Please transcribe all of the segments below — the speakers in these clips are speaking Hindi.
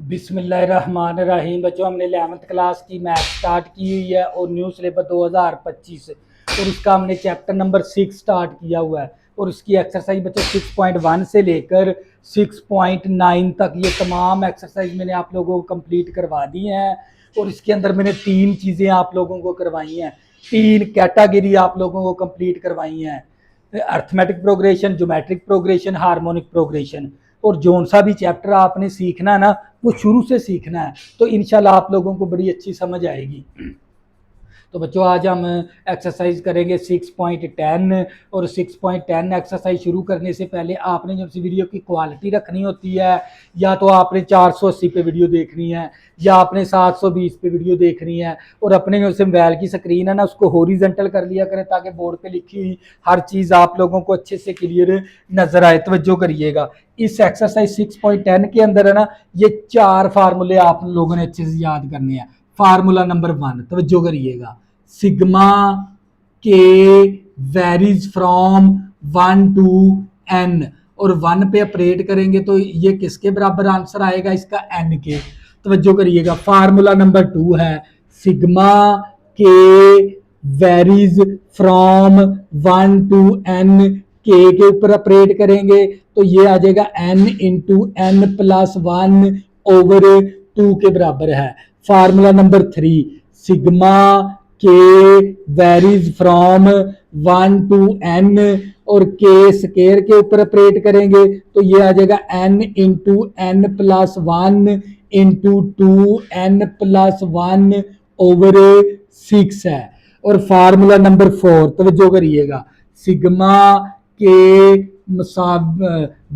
बिस्मिल्लाहिर्रहमानिर्रहीम। बच्चों, हमने 11th क्लास की मैथ स्टार्ट की हुई है और न्यू सिलेबस 2025 और उसका हमने चैप्टर नंबर 6 स्टार्ट किया हुआ है और उसकी एक्सरसाइज बच्चों 6.1 से लेकर 6.9 तक ये तमाम एक्सरसाइज मैंने आप लोगों को कंप्लीट करवा दी हैं। और इसके अंदर मैंने 3 चीज़ें आप लोगों को करवाई हैं, 3 कैटेगरी आप लोगों को कंप्लीट करवाई हैं, arithmetic progression, geometric progression, harmonic progression. और जोन सा भी चैप्टर आपने सीखना है ना, वो शुरू से सीखना है, तो इंशाल्लाह आप लोगों को बड़ी अच्छी समझ आएगी। तो बच्चों, आज हम एक्सरसाइज करेंगे 6.10 और 6.10 एक्सरसाइज शुरू करने से पहले आपने जो सी वीडियो की क्वालिटी रखनी होती है, या तो आपने 480 पे वीडियो देखनी है या आपने 720 पे वीडियो देखनी है, और अपने जो मोबाइल की स्क्रीन है ना उसको हॉरिजॉन्टल कर लिया करें ताकि बोर्ड पे लिखी हुई हर चीज़ आप लोगों को अच्छे से क्लियर नजर आए। तवज्जो करिएगा, इस एक्सरसाइज 6.10 के अंदर है ना, ये 4 फार्मूले आप लोगों ने अच्छे से याद करने हैं। फार्मूला नंबर 1, तवज्जो करिएगा, sigma k varies from 1 to n, और 1 पे ऑपरेट करेंगे तो ये किसके बराबर आंसर आएगा, इसका n के। तवज्जो करिएगा, फार्मूला नंबर 2 है sigma k varies from 1 to n, के ऊपर ऑपरेट करेंगे तो ये आ जाएगा n into n plus 1 over 2 के बराबर है। Formula number 3, sigma k varies from 1 to n, और के स्केयर के ऊपर ऑपरेट करेंगे तो ये आ जाएगा n into n plus 1 into 2n plus 1 over 6 है। और फार्मूला नंबर 4, तवज्जो करिएगा, sigma k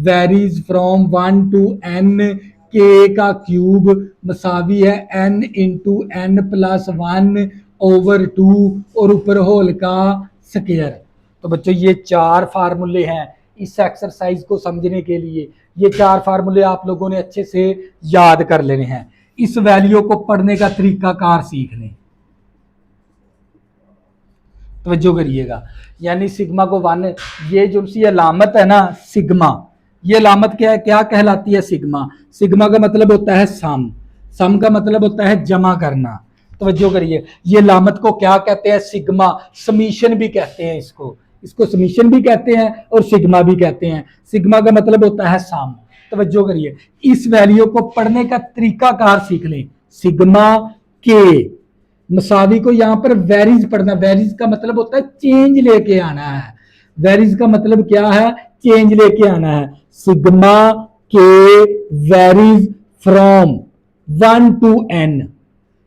varies from 1 to n, के का क्यूब मसावी है n into n plus 1 over 2 और ऊपर होल का स्केयर। तो बच्चों, ये 4 फार्मूले हैं इस एक्सरसाइज को समझने के लिए। ये 4 फार्मूले आप लोगों ने अच्छे से याद कर लेने हैं। इस वैल्यू को पढ़ने का तरीकाकार सीख लें। तवज्जो करिएगा, यानी सिग्मा को 1, ये जो सी अलामत है ना सिग्मा, ये अलामत क्या है, क्या कहलाती है सिग्मा। सिग्मा का मतलब होता है सम, सम का मतलब होता है जमा करना। तवज्जो करिए, ये अलामत को क्या कहते हैं, सिग्मा, समीशन भी कहते हैं इसको, इसको समीशन भी कहते हैं और सिग्मा भी कहते हैं। सिग्मा का मतलब होता है सम। तवज्जो करिए, इस वैल्यू को पढ़ने का तरीकाकार सीख लें। सिग्मा के मसावी को यहाँ पर वेरीज पढ़ना, वेरीज का मतलब होता है चेंज लेके आना है। वेरीज का मतलब क्या है, चेंज लेके आना है। Sigma k varies from 1 to n,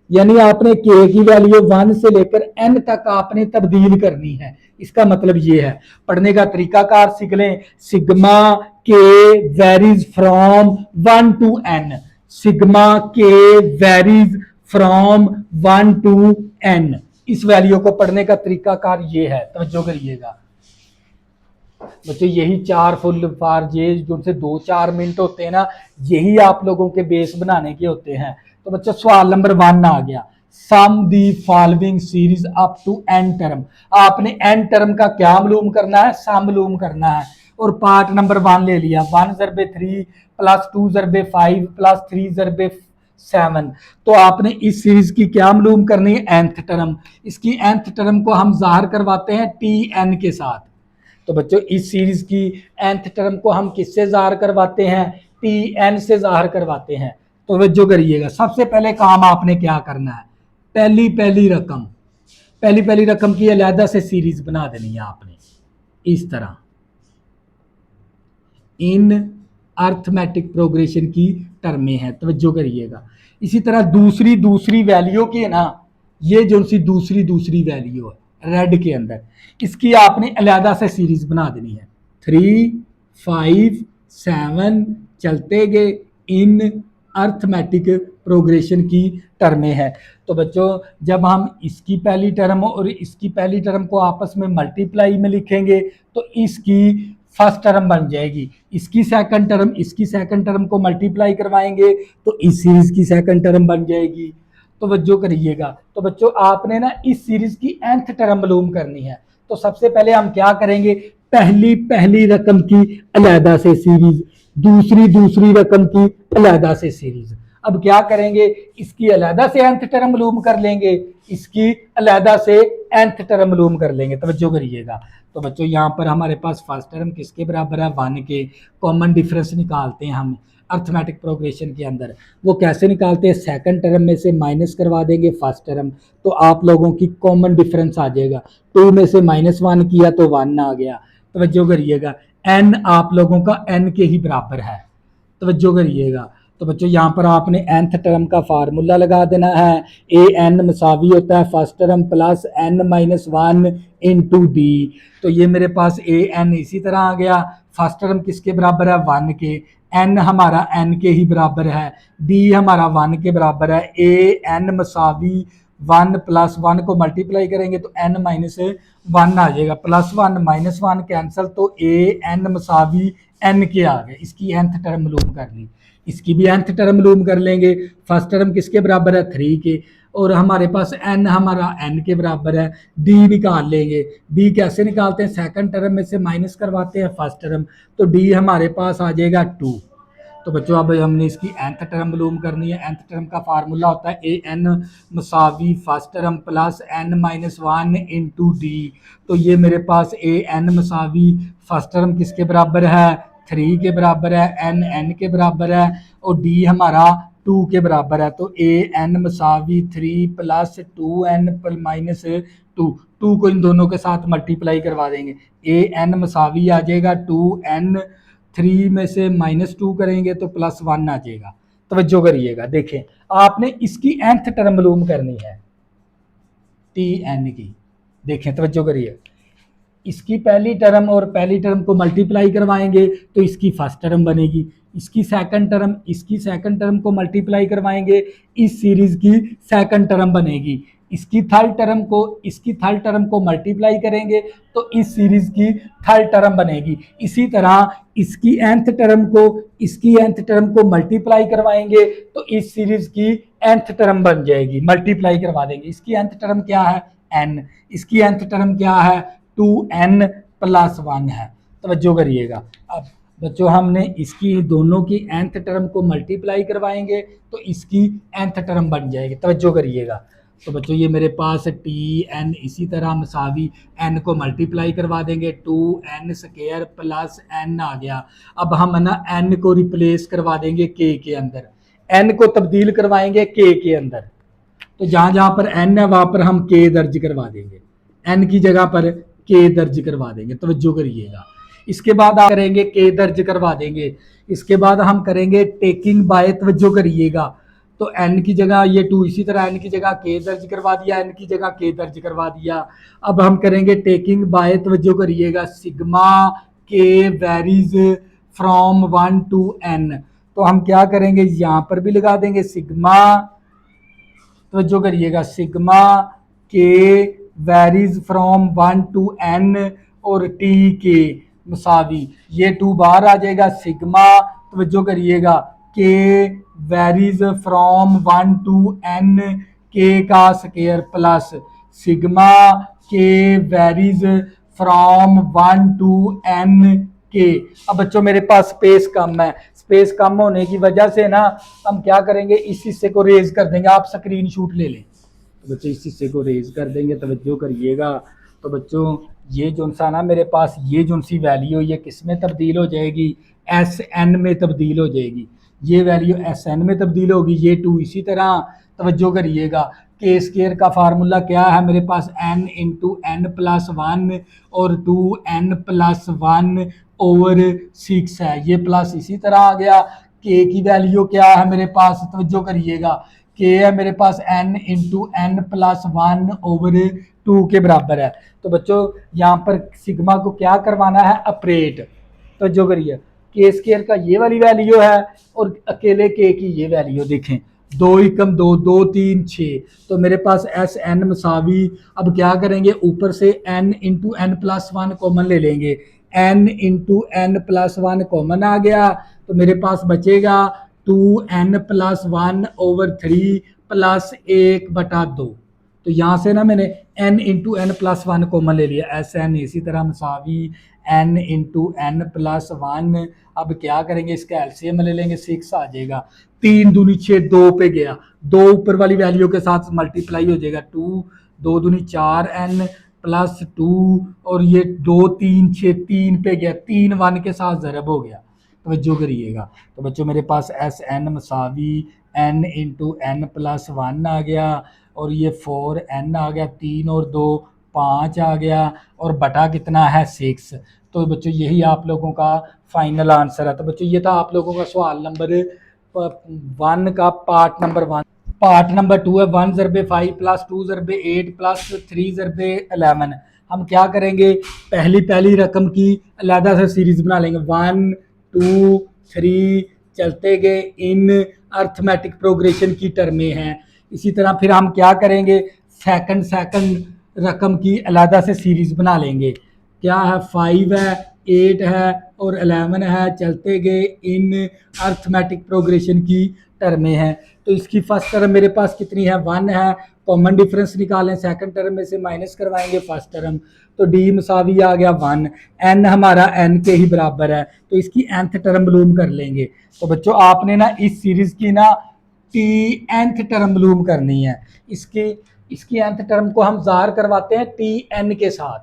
यानी आपने के की वैल्यू 1 से लेकर n तक आपने तब्दील करनी है। इसका मतलब ये है, पढ़ने का तरीकाकार सीख लें। Sigma k varies from 1 to n, sigma k varies from 1 to n, इस वैल्यू को पढ़ने का तरीकाकार ये है। तवज्जो करिएगा बच्चों, यही 4 फुल फॉर जे जो से 2-4 मिनट होते हैं ना, यही आप लोगों के बेस बनाने के होते हैं। तो बच्चों, सवाल नंबर 1 आ गया, sum the following series up to n term. आपने n टर्म का क्या मालूम करना है, सम मालूम करना है। और पार्ट नंबर 1 ले लिया, 1 ज़रबे 3 प्लस 2 ज़रबे 5 प्लस 3 ज़रबे 7। तो आपने इस सीरीज की क्या मालूम करनी है, nth टर्म। इसकी nth टर्म को हम जाहिर करवाते हैं tn के साथ। तो बच्चों, इस सीरीज की nth टर्म को हम किससे जाहिर करवाते हैं, tn से जाहिर करवाते हैं। तो तवज्जो करिएगा, सबसे पहले काम आपने क्या करना है, पहली रकम की अलहदा से सीरीज बना देनी है आपने इस तरह, इन अर्थमेटिक प्रोग्रेशन की टर्में हैं। तवज्जो करिएगा, इसी तरह दूसरी वैल्यू की है ना, ये जो सी दूसरी वैल्यू है रेड के अंदर, इसकी आपने अलहदा से सीरीज बना देनी है। 3, 5, 7 चलते गए इन अर्थमेटिक प्रोग्रेशन की टर्में हैं। तो बच्चों, जब हम इसकी पहली टर्म और इसकी पहली टर्म को आपस में मल्टीप्लाई में लिखेंगे तो इसकी फर्स्ट टर्म बन जाएगी, इसकी सेकंड टर्म इसकी सेकंड टर्म को मल्टीप्लाई करवाएंगे तो इस सीरीज की सेकंड टर्म बन जाएगी। तो वज्जो करिएगा, तो बच्चों आपने ना इस सीरीज की nth टर्म मालूम करनी है। तो सबसे पहले हम क्या करेंगे, पहली रकम की अलहदा से सीरीज, दूसरी रकम की अलहदा से सीरीज। अब क्या करेंगे, इसकी अलहदा से nth टर्म मालूम कर लेंगे, इसकी अलहदा से nth टर्म मालूम कर लेंगे। तवज्जो करिएगा। तो बच्चों यहाँ पर हमारे पास फर्स्ट टर्म किसके बराबर है, 1 के। कॉमन डिफरेंस निकालते हैं हम अर्थमेटिक प्रोग्रेशन के अंदर। वो कैसे निकालते हैं, सेकंड टर्म में से माइनस करवा देंगे फर्स्ट टर्म, तो आप लोगों की कॉमन डिफरेंस आ जाएगा। 2 में से -1 किया तो 1 आ गया। तवज्जो करिएगा, n आप लोगों का n के ही बराबर है। तवज्जो करिएगा। तो बच्चों यहाँ पर आपने nth टर्म का फार्मूला लगा देना है। ए एन मसावी होता है first term plus n-1 into d. तो ये मेरे पास ए एन इसी तरह आ गया। फर्स्ट टर्म किसके बराबर है, 1 के। n हमारा n के ही बराबर है, d हमारा 1 के बराबर है। ए एन मसावी 1 प्लस 1 को मल्टीप्लाई करेंगे तो n माइनस 1 आ जाएगा, +1 -1 कैंसिल, तो ए एन मसावी n के आ गए। इसकी nth टर्म मालूम कर ली, इसकी भी nth टर्म मालूम कर लेंगे। फर्स्ट टर्म किसके बराबर है, 3 के, और हमारे पास n हमारा n के बराबर है। d निकाल लेंगे, d कैसे निकालते हैं, सेकंड टर्म में से माइनस करवाते हैं फर्स्ट टर्म, तो d हमारे पास आ जाएगा 2। तो बच्चों अब हमने इसकी nth टर्म मालूम करनी है। nth टर्म का फार्मूला होता है ए एन मसावी first term plus n-1 into d. तो ये मेरे पास ए एन मसावी फर्स्ट टर्म किसके बराबर है, 3 के बराबर है, n के बराबर है, और d हमारा 2 के बराबर है। तो a n मसावी 3 plus 2n minus 2 को इन दोनों के साथ मल्टीप्लाई करवा देंगे। ए एन मसावी आ जाएगा 2n, 3 में से -2 करेंगे तो +1 आ जाएगा। तवज्जो करिएगा, देखें आपने इसकी nth टर्म मालूम करनी है tn की। देखें तवज्जो करिए, इसकी पहली टर्म और पहली टर्म को मल्टीप्लाई करवाएंगे तो इसकी फर्स्ट टर्म बनेगी, इसकी सेकंड टर्म को मल्टीप्लाई करवाएंगे, इस सीरीज की सेकंड टर्म बनेगी। इसकी थर्ड टर्म को मल्टीप्लाई करेंगे तो इस सीरीज की थर्ड टर्म बनेगी। इसी तरह इसकी nth टर्म को मल्टीप्लाई करवाएंगे तो इस सीरीज की nth टर्म बन जाएगी, मल्टीप्लाई करवा देंगे। इसकी nth टर्म क्या है, n, इसकी nth टर्म क्या है, 2n + 1 है। तवज्जो करिएगा। अब बच्चों हमने इसकी दोनों की nth टर्म को मल्टीप्लाई करवाएंगे तो इसकी nth टर्म बन जाएगी। तवज्जो करिएगा। तो बच्चों ये मेरे पास tn इसी तरह मसावी n को मल्टीप्लाई करवा देंगे, 2n² + n आ गया। अब हम ना n को रिप्लेस करवा देंगे k के अंदर, n को तब्दील करवाएंगे k के अंदर। तो जहाँ जहाँ पर n है वहाँ पर हम k दर्ज करवा देंगे, n की जगह पर k दर्ज करवा देंगे। तवज्जो करिएगा। इसके बाद आप करेंगे k दर्ज करवा देंगे, इसके बाद हम करेंगे टेकिंग बाय। तवज्जो करिएगा। तो n की जगह ये 2, इसी तरह n की जगह k दर्ज करवा दिया, n की जगह k दर्ज करवा दिया। अब हम करेंगे टेकिंग बाय। तवज्जो करिएगा, sigma k varies from 1 to n। तो हम क्या करेंगे, यहाँ पर भी लगा देंगे सिग्मा, तवज्जो करिएगा, sigma k varies from 1 to n और t के मसावी, ये 2 बाहर आ जाएगा, सिग्मा, तवज्जो करिएगा, k varies from 1 to n k का square plus sigma k varies from 1 to n k। अब बच्चों मेरे पास स्पेस कम है, स्पेस कम होने की वजह से ना हम क्या करेंगे, इस हिस्से को रेज कर देंगे। आप स्क्रीनशॉट ले लें। तो बच्चों इस हिस्से को रेज कर देंगे। तवज्जो करिएगा। तो बच्चों ये जो सा ना मेरे पास ये जो सी वैल्यू ये किस में तब्दील हो जाएगी, Sn में तब्दील हो जाएगी। ये वैल्यू Sn में तब्दील होगी, ये 2 इसी तरह। तवज्जो करिएगा, के स्क्वायर का फार्मूला क्या है मेरे पास, n × n + 1 और 2n + 1 ओवर 6 है। ये प्लस इसी तरह आ गया। के की वैल्यू क्या है मेरे पास, तवज्जो करिएगा, के है मेरे पास n × n + 1 ओवर 2 के बराबर है। तो बच्चों यहाँ पर सिग्मा को क्या करवाना है, ऑपरेट। तो जो करिए, के स्क्वायर का ये वाली वैल्यू है और अकेले के की ये वैल्यू देखें, 2 × 2 2 3 6। तो मेरे पास Sn मसावी, अब क्या करेंगे, ऊपर से n × n + 1 कॉमन ले लेंगे, n × n + 1 कॉमन आ गया। तो मेरे पास बचेगा 2n + 1 ओवर 3 + 1/2। तो यहाँ से ना मैंने n × n + 1 कॉमन ले लिया, Sn इसी तरह मसावी n into n plus one. अब क्या करेंगे, इसका एलसीएम ले लेंगे, 6 आ जाएगा। 3 दूनी 6, 2 पे गया, 2 ऊपर वाली वैल्यू के साथ मल्टीप्लाई हो जाएगा, 2 2 दूनी 4 एन प्लस 2, और ये 2 3 6, 3 पे गया, 3 1 के साथ ज़रब हो गया। तवज्जो करिएगा। तो बच्चों मेरे पास एस एन मसावी n into n plus one आ गया, और ये 4 एन आ गया, 3 और 2 5 आ गया, और बटा कितना है 6। तो बच्चों यही आप लोगों का फाइनल आंसर है। तो बच्चों ये था आप लोगों का सवाल नंबर 1 का पार्ट नंबर 1। पार्ट नंबर 2 है 1 ज़रबे 5 प्लस 2 ज़रबे 8 प्लस 3 ज़रबे 11। हम क्या करेंगे, पहली रकम की अलहदा से सीरीज बना लेंगे, 1 2 3 चलते गए, इन अर्थमेटिक प्रोग्रेशन की टर्में हैं। इसी तरह फिर हम क्या करेंगे, सेकंड रकम की अलहदा से सीरीज बना लेंगे। क्या है, 5 है, 8 है और 11 है, चलते गए, इन अर्थमेटिक प्रोग्रेशन की टर्में हैं। तो इसकी फर्स्ट टर्म मेरे पास कितनी है, 1 है। कॉमन डिफरेंस निकालें, सेकंड टर्म में से माइनस करवाएंगे फर्स्ट टर्म, तो डी मसावी आ गया 1। एन हमारा एन के ही बराबर है, तो इसकी nth टर्म मालूम कर लेंगे। तो बच्चों आपने ना इस सीरीज की ना टी nth टर्म मालूम करनी है। इसकी nth टर्म को हम ज़ाहिर करवाते हैं टी एन के साथ।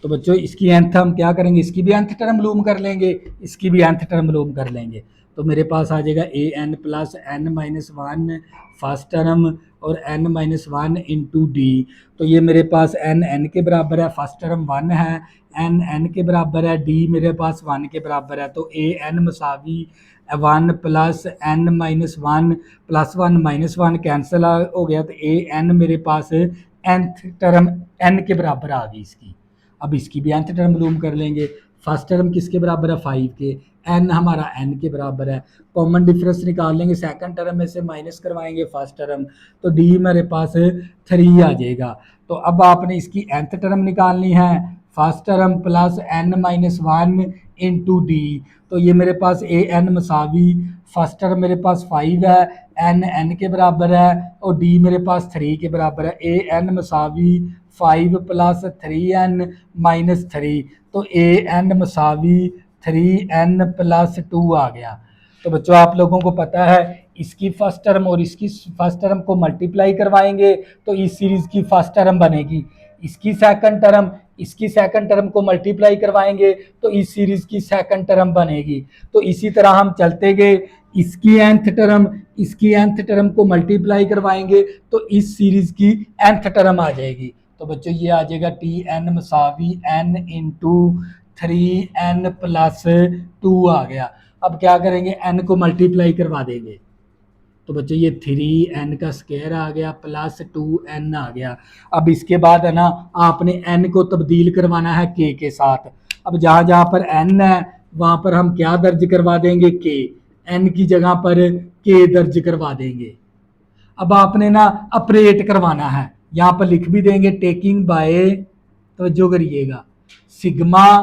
तो बच्चों इसकी nth हम क्या करेंगे, इसकी भी nth टर्म मालूम कर लेंगे, इसकी भी nth टर्म मालूम कर लेंगे। तो मेरे पास आ जाएगा a n plus n minus one first term, और n minus one into d. तो ये मेरे पास एन एन के बराबर है, फर्स्ट टर्म 1 है, एन एन के बराबर है, डी मेरे पास 1 के बराबर है। तो ए एन मसावी 1 plus n minus one plus 1 minus 1 cancel हो गया, तो ए एन मेरे पास nth टर्म एन के बराबर आ गई इसकी। अब इसकी भी nth टर्म मालूम कर लेंगे। फर्स्ट टर्म किसके बराबर है, 5 के, एन हमारा एन के बराबर है। कॉमन डिफरेंस निकाल लेंगे, सेकंड टर्म में से माइनस करवाएंगे फर्स्ट टर्म, तो डी मेरे पास 3 आ जाएगा। तो अब आपने इसकी nth टर्म निकालनी है, first term plus n minus one into d. तो ये मेरे पास ए एन मसावी फर्स्ट टर्म मेरे पास 5 है, एन एन के बराबर है, और डी मेरे पास 3 के बराबर है। A n मसावी 5 plus 3n minus 3, तो ए एन मसावी 3n प्लस 2 आ गया। तो बच्चों आप लोगों को पता है इसकी फर्स्ट टर्म और इसकी फर्स्ट टर्म को मल्टीप्लाई करवाएंगे तो इस सीरीज की फर्स्ट टर्म बनेगी। इसकी सेकंड टर्म को मल्टीप्लाई करवाएंगे तो इस सीरीज की सेकंड टर्म बनेगी। तो इसी तरह हम चलते गए, इसकी nth टर्म को मल्टीप्लाई करवाएंगे तो इस सीरीज की nth टर्म आ जाएगी। तो बच्चों ये आ जाएगा टी एन मसावी एन इंटू 3n प्लस 2 आ गया। अब क्या करेंगे, n को मल्टीप्लाई करवा देंगे, तो बच्चों ये 3n का स्क्वायर आ गया प्लस 2n आ गया। अब इसके बाद है ना आपने n को तब्दील करवाना है k के साथ। अब जहाँ जहाँ पर n है वहाँ पर हम क्या दर्ज करवा देंगे, k, n की जगह पर k दर्ज करवा देंगे। अब आपने ना ऑपरेट करवाना है, यहाँ पर लिख भी देंगे टेकिंग बाय, तवज्जो करिएगा, sigma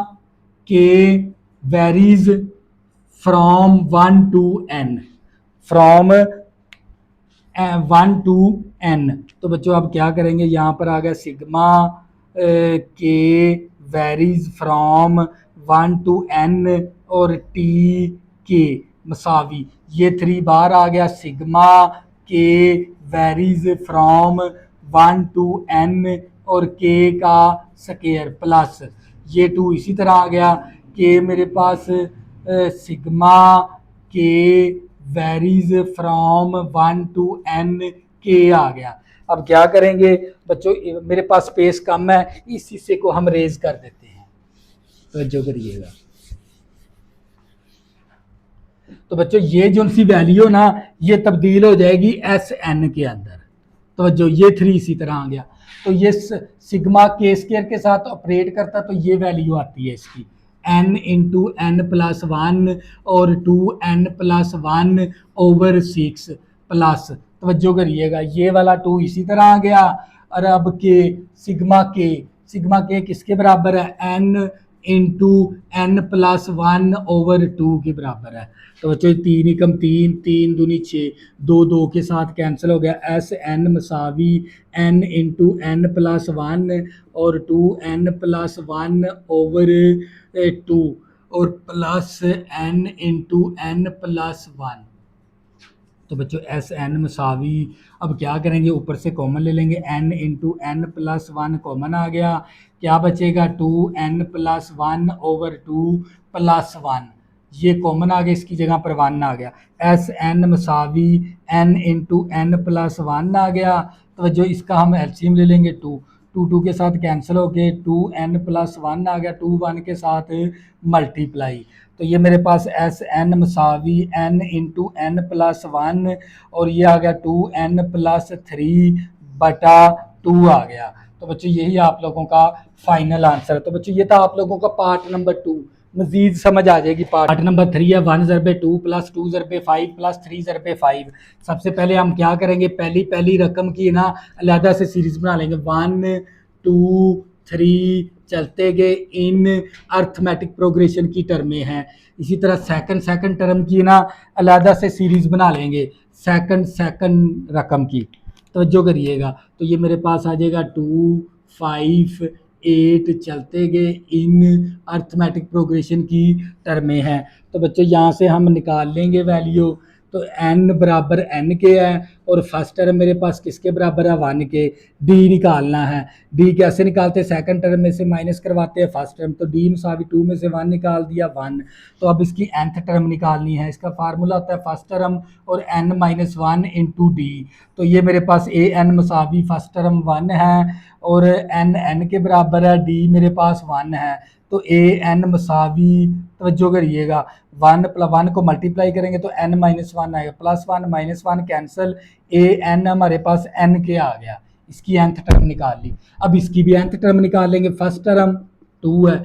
k varies from 1 to n, from 1 to n। तो बच्चों अब क्या करेंगे, यहाँ पर आ गया sigma k varies from 1 to n और टी के मसावी, ये 3 बार आ गया, sigma k varies from 1 to n और k का स्क्वायर प्लस ये 2 इसी तरह आ गया, k मेरे पास sigma k varies from 1 to n k आ गया। अब क्या करेंगे बच्चों, मेरे पास स्पेस कम है, इस हिस्से को हम रेज कर देते हैं, तो जो करिएगा। तो बच्चों ये जो सी वैल्यू ना ये तब्दील हो जाएगी एस एन के अंदर। तो जो ये 3 इसी तरह आ गया, तो ये सिग्मा के स्क्वायर के साथ ऑपरेट करता, तो ये वैल्यू आती है इसकी n into n plus one और 2n प्लस 1 ओवर 6 प्लस, तवज्जो करिएगा, ये वाला 2 इसी तरह आ गया। और अब के सिग्मा के किसके बराबर है, n into n plus one over two के बराबर है। तो बच्चों 3 एकम 3, 3 दूनी 6, 2 2 के साथ कैंसिल हो गया। एस एन मसावी n into n plus one और 2n+1 ओवर 2 और plus n into n plus one. तो बच्चों एस एन मसावी, अब क्या करेंगे, ऊपर से कॉमन ले लेंगे, n into n plus one common आ गया, क्या बचेगा 2n+1 ओवर 2 प्लस वन, ये कॉमन आ गया, इसकी जगह पर 1 आ गया। एस एन मसावी n into n plus one आ गया। तो जो इसका हम एलसीएम ले लेंगे 2, 2 2 के साथ कैंसिल हो गए, 2n+1 आ गया, 2 1 के साथ मल्टीप्लाई। तो ये मेरे पास एस एन मसावी n into n plus one और ये आ गया 2n+3 बटा 2 आ गया। तो बच्चों यही आप लोगों का फाइनल आंसर है। तो बच्चों ये था आप लोगों का पार्ट नंबर 2। मजीद समझ आ जाएगी पार्ट नंबर 3 है 1 ज़रबे 2 प्लस 2 ज़रबे 5 प्लस 3 ज़रबे 5। सबसे पहले हम क्या करेंगे, पहली रकम की ना अलहदा से सीरीज बना लेंगे, 1 2 3 चलते गए इन अर्थमेटिक प्रोग्रेशन की टर्में हैं। इसी तरह सेकंड टर्म की ना अलहदा से सीरीज बना लेंगे सेकंड रकम की। तो जो करिएगा, तो ये मेरे पास आ जाएगा 2 5 8 चलते गए इन अर्थमेटिक प्रोग्रेशन की टर्में हैं। तो बच्चों यहाँ से हम निकाल लेंगे वैल्यू। तो n बराबर n के है और फर्स्ट टर्म मेरे पास किसके बराबर है 1 के। d निकालना है, d कैसे निकालते हैं, सेकंड टर्म में से माइनस करवाते हैं फर्स्ट टर्म। तो d मसावी 2 में से 1 निकाल दिया 1। तो अब इसकी nth टर्म निकालनी है, इसका फार्मूला होता है फर्स्ट टर्म और n-1 इंटू डी। तो ये मेरे पास a n मसावी फर्स्ट टर्म 1 है और n के बराबर है, d मेरे पास 1 है। तो ए एन मसावी, तवज्जो करिएगा, 1 को मल्टीप्लाई करेंगे तो n-1 आएगा, +1 -1 कैंसिल, ए एन हमारे पास n के आ गया, इसकी nth टर्म निकाल ली। अब इसकी भी nth टर्म निकाल लेंगे, फर्स्ट टर्म 2 है,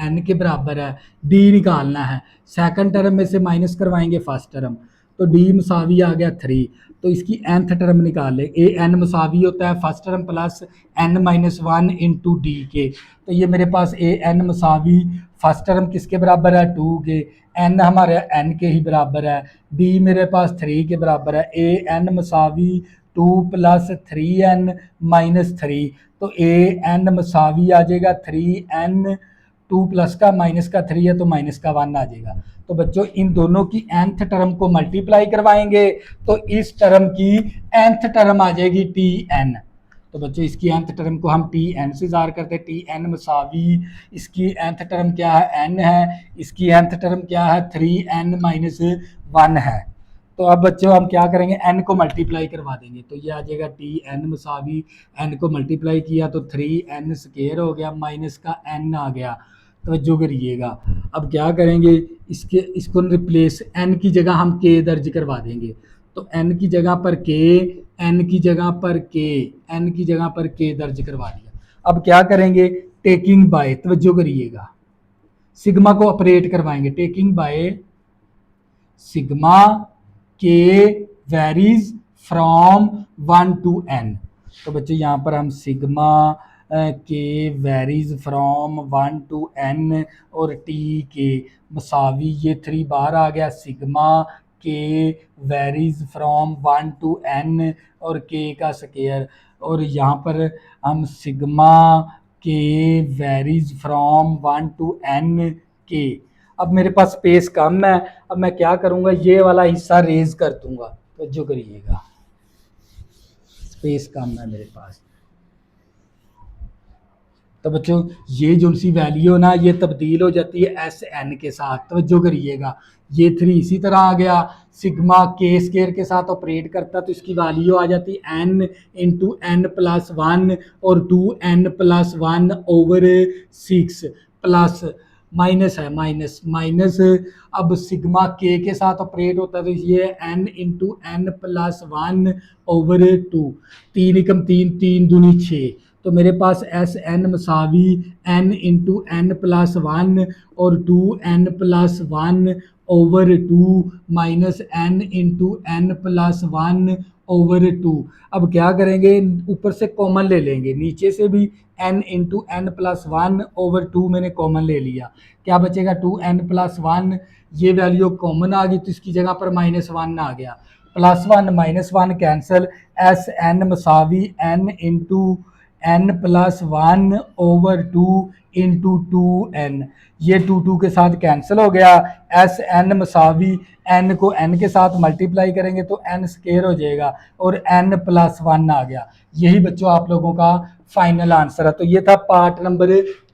n के बराबर है, d निकालना है, सेकंड टर्म में से माइनस करवाएंगे फर्स्ट टर्म, तो d मसावी आ गया 3। तो इसकी nth टर्म निकाल ले, ए एन मसावी होता है first term plus n-1 into D के। तो ये मेरे पास ए एन मसावी फर्स्ट टर्म किसके बराबर है 2 के, n हमारे n के ही बराबर है, d मेरे पास 3 के बराबर है, ए एन मसावी 2 + 3n-3। तो ए एन मसावी आ जाएगा 3n, 2 प्लस का माइनस का 3 है तो माइनस का 1 आ जाएगा। तो बच्चों इन दोनों की nth टर्म को मल्टीप्लाई करवाएंगे तो इस टर्म की nth टर्म आ जाएगी tn। तो बच्चों इसकी nth टर्म को हम tn से ज़ाहिर करते हैं, tn मसावी, इसकी nth टर्म क्या है n है, इसकी nth टर्म क्या है 3n-1 है। तो अब बच्चों हम क्या करेंगे, n को मल्टीप्लाई करवा देंगे, तो ये आ जाएगा tn मसावी, n को मल्टीप्लाई किया तो 3n² हो गया, माइनस का n आ गया। तो जो करिएगा, अब क्या करेंगे, इसको रिप्लेस, n की जगह हम k दर्ज करवा देंगे। तो n की जगह पर k, n की जगह पर k, n की जगह पर k दर्ज करवा दिया। अब क्या करेंगे, टेकिंग बाय, तवज्जो करिएगा, सिग्मा को ऑपरेट करवाएंगे, taking by sigma k varies from 1 to n। तो बच्चों यहाँ पर हम sigma k varies from 1 to n और t के मसावी, ये 3 बार आ गया, sigma k varies from 1 to n और k का स्क्वायर, और यहाँ पर हम sigma k varies from 1 to n के। अब मेरे पास स्पेस कम है, अब मैं क्या करूँगा, ये वाला हिस्सा रेज कर दूंगा, तो जो करिएगा, स्पेस कम है मेरे पास। तो बच्चों ये जो सी वैल्यू ना ये तब्दील हो जाती है एस एन के साथ, तो जो करिएगा, ये 3 इसी तरह आ गया, सिग्मा के स्क्वायर के साथ ऑपरेट करता तो इसकी वैल्यू आ जाती n इंटू n+1 और 2n+1 ओवर 6 प्लस माइनस है, माइनस अब सिग्मा के साथ ऑपरेट होता है तो ये n इंटू n+1 ओवर 2, 3 एकम 3, 3 दूनी 6। तो मेरे पास एस एन मसावी n इंटू n+1 और 2n+1 over 2 minus n into n+1 over two. अब क्या करेंगे, ऊपर से कॉमन ले लेंगे, नीचे से भी n into n plus one over two मैंने कॉमन ले लिया, क्या बचेगा 2n+1, ये वैल्यू कॉमन आ गई तो इसकी जगह पर -1 आ गया, +1 -1 कैंसिल, एस एन मसावी n into n+1 over two into 2n, ये 2 के साथ कैंसिल हो गया, एस एन मसावी n को n के साथ मल्टीप्लाई करेंगे तो n स्क्वायर हो जाएगा और n+1 आ गया। यही बच्चों आप लोगों का फाइनल आंसर है। तो ये था पार्ट नंबर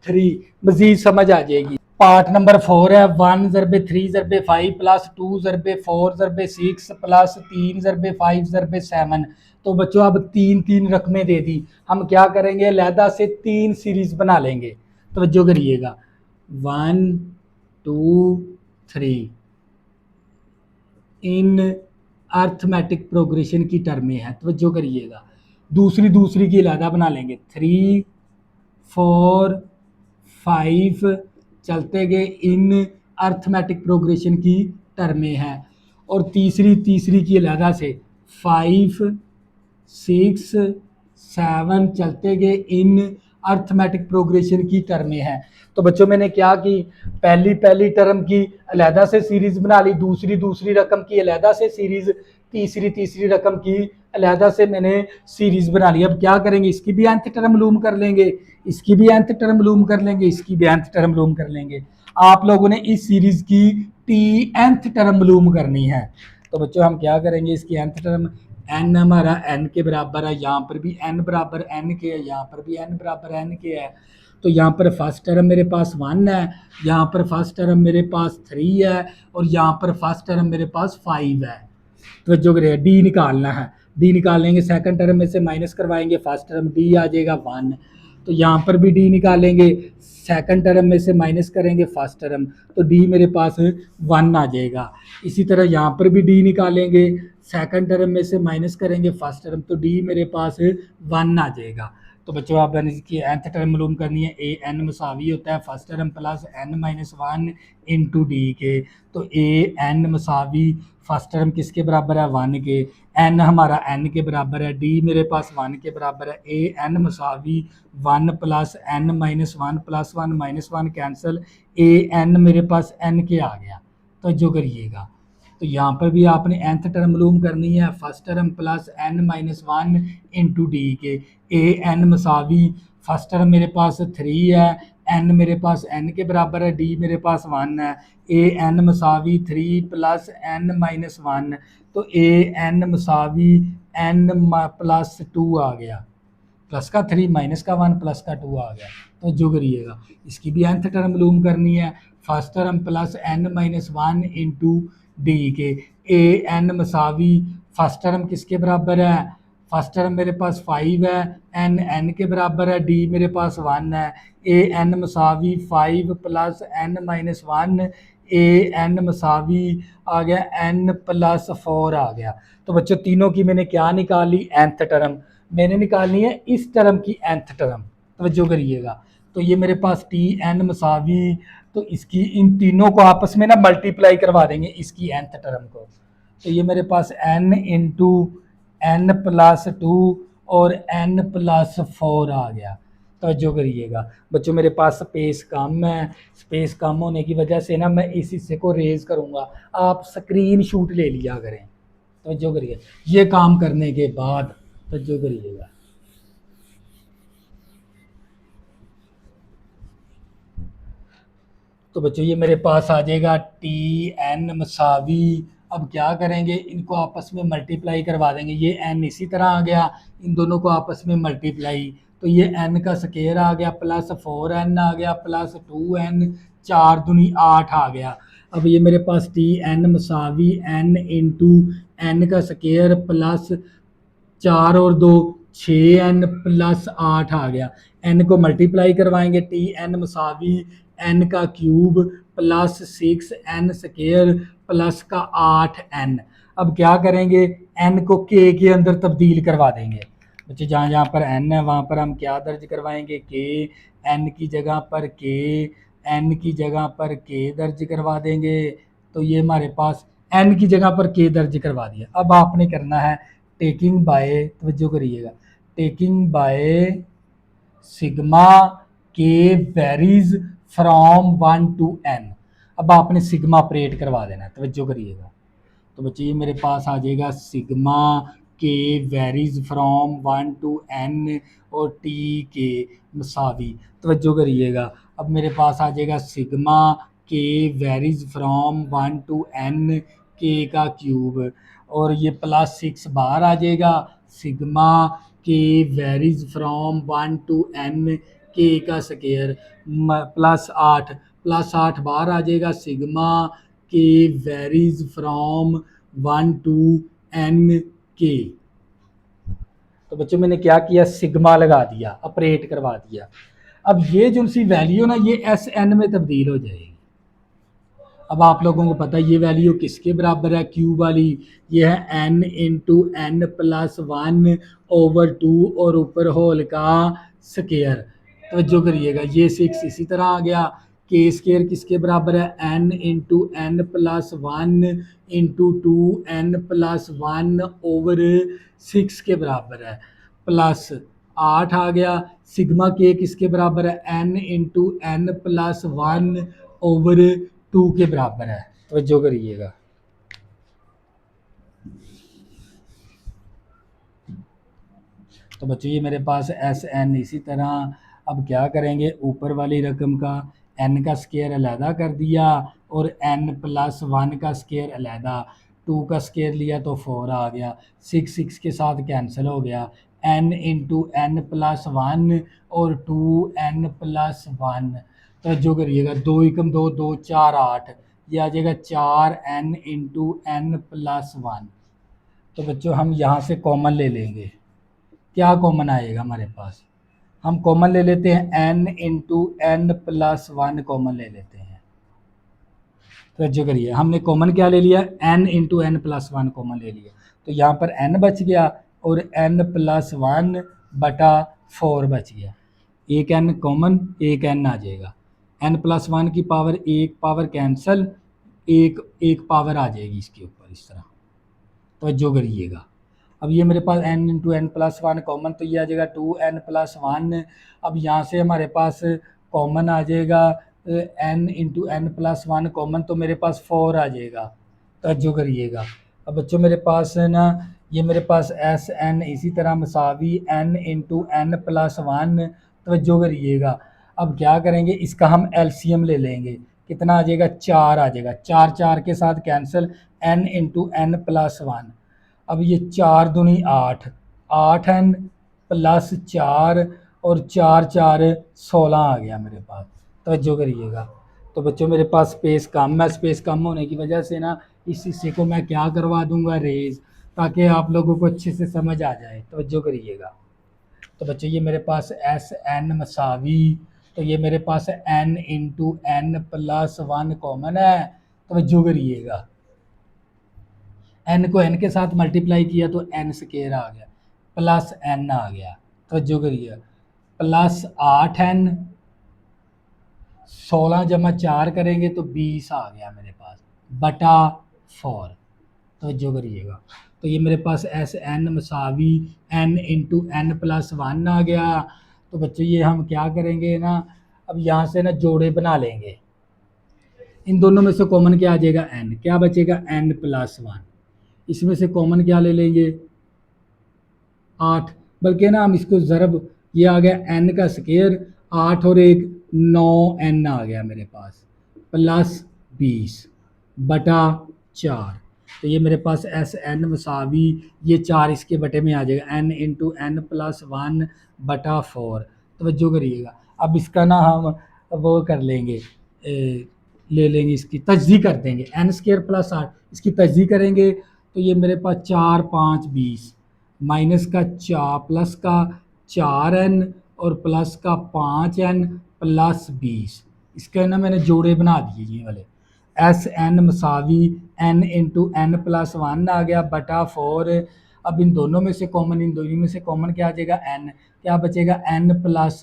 3, मजीद समझ आ जाएगी। पार्ट नंबर 4 है 1 ज़रबे 3 ज़रबे 5 प्लस 2 ज़रबे 4 ज़रबे 6 प्लस 3 ज़रबे 5 ज़रबे 7। तो बच्चों अब तीन तीन रकमें दे दी, हम क्या करेंगे, अलहदा से 3 सीरीज बना लेंगे। तवज्जो करिएगा, 1 2 3 इन अर्थमेटिक प्रोग्रेशन की टर्में हैं, तवज्जो करिएगा। दूसरी की अलहदा बना लेंगे, 3 4 5 चलते गए इन अर्थमेटिक प्रोग्रेशन की टर्में हैं, और तीसरी की अलहदा से 5 6 7 चलते गए इन अर्थमेटिक प्रोग्रेशन की टर्में हैं। तो बच्चों मैंने क्या की, पहली टर्म की अलहदा से सीरीज बना ली, दूसरी रकम की अलहदा से सीरीज, तीसरी रकम की अलहदा से मैंने सीरीज बना ली। अब क्या करेंगे, इसकी भी nth टर्म मालूम कर लेंगे, इसकी भी nth टर्म मालूम कर लेंगे, इसकी भी nth टर्म मालूम कर लेंगे। आप लोगों ने इस सीरीज की nth टर्म मालूम करनी है। तो बच्चों हम क्या करेंगे, इसकी nth टर्म n हमारा n के बराबर है, यहाँ पर भी n बराबर n के है, यहाँ पर भी n बराबर n के है। तो यहाँ पर फर्स्ट टर्म मेरे पास 1 है, यहाँ पर फर्स्ट टर्म मेरे पास 3 है, और यहाँ पर फर्स्ट टर्म मेरे पास 5 है। तो जो करेगा डी निकालना है, डी निकालेंगे, सेकंड टर्म में से माइनस करवाएंगे, फर्स्ट टर्म डी आ जाएगा 1। तो यहाँ पर भी डी निकालेंगे, सेकंड टर्म में से माइनस करेंगे फर्स्ट टर्म, तो डी मेरे पास 1 आ जाएगा। इसी तरह यहाँ पर भी डी निकालेंगे, सेकंड टर्म में से माइनस करेंगे फर्स्ट टर्म, तो डी मेरे पास 1 आ जाएगा। तो बच्चों आप इसकी nth टर्म मालूम करनी है, ए एन मसावी होता है first term plus n-1 into D के। तो ए एन मसावी फर्स्ट टर्म किसके बराबर है, 1 के, n हमारा n के बराबर है, डी मेरे पास 1 के बराबर है, ए एन मसावी 1 plus n-1 plus 1 -1 cancel, a n मेरे पास n के आ गया। तो जो करिएगा, तो यहाँ पर भी आपने nth टर्म मालूम करनी है, first term plus n-1 into D के, ए एन मसावी फर्स्ट टर्म मेरे पास 3 है, n मेरे पास n के बराबर है, डी मेरे पास 1 है, ए एन मसावी 3 प्लस n-1, तो ए एन मसावी n प्लस 2 आ गया, प्लस का 3 माइनस का 1 प्लस का 2 आ गया। तो जो करिएगा, इसकी भी nth टर्म मालूम करनी है, first term plus n-1 into D के, ए एन मसावी फर्स्ट टर्म किसके बराबर है, फर्स्ट टर्म मेरे पास 5 है, n के बराबर है, डी मेरे पास 1 है, a n मसावी 5 plus n-1, A n मसावी आ गया n प्लस 4 आ गया। तो बच्चों तीनों की मैंने क्या निकाली, nth टर्म मैंने निकालनी है, इस टर्म की nth टर्म, तवज्जो करिएगा। तो ये मेरे पास टी एन मसावी, तो इसकी इन तीनों को आपस में ना मल्टीप्लाई करवा देंगे, इसकी nth टर्म को। तो ये मेरे पास n इंटू n प्लस 2 और n प्लस 4 आ गया। तवज्जो करिएगा बच्चों, मेरे पास स्पेस कम है, स्पेस कम होने की वजह से ना मैं इस हिस्से को रेज करूँगा, आप स्क्रीन शूट ले लिया करें। तवज्जो करिए, ये काम करने के बाद तवज्जो करिएगा, तो बच्चों ये मेरे पास आ जाएगा टी एन मसावी। अब क्या करेंगे, इनको आपस में मल्टीप्लाई करवा देंगे, ये n इसी तरह आ गया, इन दोनों को आपस में मल्टीप्लाई, तो ये n का स्क्वायर आ गया प्लस 4n आ गया प्लस 2n, 4 दूनी 8 आ गया। अब ये मेरे पास टी एन मसावी n इंटू n का स्क्वायर प्लस 4 और 2 6n प्लस 8 आ गया। n को मल्टीप्लाई करवाएंगे, टी एन मसावी n का cube plus 6n square plus का 8n। अब क्या करेंगे, n को k के अंदर तब्दील करवा देंगे। बच्चे जहाँ जहाँ पर n है वहाँ पर हम क्या दर्ज करवाएंगे, k, n की जगह पर k, n की जगह पर k दर्ज करवा देंगे। तो ये हमारे पास n की जगह पर k दर्ज करवा दिया। अब आपने करना है टेकिंग बाय, तवज्जो करिएगा, taking by sigma k varies from 1 to n। अब आपने सिग्मा ऑपरेट करवा देना है, तवज्जो करिएगा। तो बच्चे ये मेरे पास आ जाएगा sigma k varies from 1 to n और टी के मसावी, तवज्जो करिएगा। अब मेरे पास आ जाएगा sigma k varies from 1 to n के का क्यूब, और ये +6 बाहर आ जाएगा, sigma k varies from 1 to n के का स्केयर, +8 बाहर आ जाएगा, sigma k varies from 1 to n के। तो बच्चों मैंने क्या किया, सिग्मा लगा दिया, ऑपरेट करवा दिया। अब ये जो सी वैल्यू ना ये एस एन में तब्दील हो जाएगी। अब आप लोगों को पता है ये वैल्यू किसके बराबर है, क्यूब वाली, ये है n इंटू एन प्लस 1/2 और ऊपर होल का स्केयर। तो जो करिएगा ये 6 इसी तरह आ गया, के स्केयर किसके बराबर है, n into n plus 1 into 2n plus 1/6 के बराबर है, +8 आ गया। सिग्मा के किसके बराबर है, n इंटू एन प्लस 1/2 के बराबर है, तवज्जो करिएगा। तो बच्चों ये मेरे पास एस एन इसी तरह। अब क्या करेंगे, ऊपर वाली रकम का n का स्केयर अलहदा कर दिया और n प्लस 1 का स्केयर अलहदा, 2 का स्केयर लिया तो 4 आ गया, 6 के साथ कैंसिल हो गया, n इंटू एन प्लस 1 और 2n प्लस 1। तो जो करिएगा 2 एकम 2 2 4 8, ये आ जाएगा 4n इंटू एन प्लस 1। तो बच्चों हम यहाँ से कॉमन ले लेंगे, क्या कॉमन आएगा हमारे पास, हम कॉमन ले लेते हैं n into n plus 1 common ले लेते हैं। तो जो करिए हमने कॉमन क्या ले लिया, n into n plus 1 common ले लिया, तो यहाँ पर n बच गया और n प्लस 1 बटा 4 बच गया, एक n कॉमन एक n आ जाएगा, n प्लस 1 की पावर एक पावर कैंसल, एक पावर आ जाएगी इसके ऊपर इस तरह। तो जो करिएगा अब ये मेरे पास n into n plus 1 common, तो ये आ जाएगा 2n प्लस 1। अब यहाँ से हमारे पास कॉमन आ जाएगा n into n plus 1 common, तो मेरे पास 4 आ जाएगा, तो जो करिएगा। अब बच्चों मेरे पास है ना, ये मेरे पास एस एन इसी तरह मसावी n इंटू एन प्लस 1, तो जो करिएगा। अब क्या करेंगे, इसका हम एलसीएम ले लेंगे, कितना आ जाएगा, 4 आ जाएगा, 4 4 के साथ cancel, n into n plus 1। अब ये 4 दूनी 8, 8n प्लस 4 और 4 4 16 आ गया मेरे पास, तवज्जो करिएगा। तो बच्चों मेरे पास स्पेस कम है, स्पेस कम होने की वजह से ना इस हिस्से को मैं क्या करवा दूंगा, रेज, ताकि आप लोगों को अच्छे से समझ आ जाए, तवज्जो करिएगा। तो बच्चों ये मेरे पास एस एन मसावी, तो ये मेरे पास n into n plus 1 common है, तवज्जो करिएगा। n को n के साथ मल्टीप्लाई किया तो n स्केयर आ गया, प्लस n आ गया, तो जो करिए प्लस 8n, 16 जमा 4 करेंगे तो 20 आ गया मेरे पास, बटा 4, तो जो करिएगा। तो ये मेरे पास एस एन मसावी n इंटू एन प्लस 1 आ गया। तो बच्चों ये हम क्या करेंगे ना, अब यहाँ से ना जोड़े बना लेंगे, इन दोनों में से कॉमन क्या आ जाएगा, n, क्या बचेगा, n प्लस 1, इसमें से कॉमन क्या ले लेंगे, 8, बल्कि ना हम इसको ज़रब, ये आ गया n का स्केयर, 8 और 1 9n आ गया मेरे पास, प्लस 20 बटा 4। तो ये मेरे पास एस एन मसावी, ये 4 इसके बटे में आ जाएगा, n इंटू एन प्लस 1 बटा 4, तवज्जो करिएगा। अब इसका ना हम वो कर लेंगे, ले लेंगे, इसकी तजदी कर देंगे, n स्केयर प्लस 8, इसकी तजदी करेंगे तो ये मेरे पास 4 5 20, माइनस का 4 प्लस का 4n और प्लस का 5n प्लस 20, इसके ना मैंने जोड़े बना दिए ये वाले, एस एन मसावी n इंटू एन प्लस 1 आ गया बटा 4। अब इन दोनों में से कॉमन, इन दोनों में से कॉमन क्या आ जाएगा, n, क्या बचेगा, n प्लस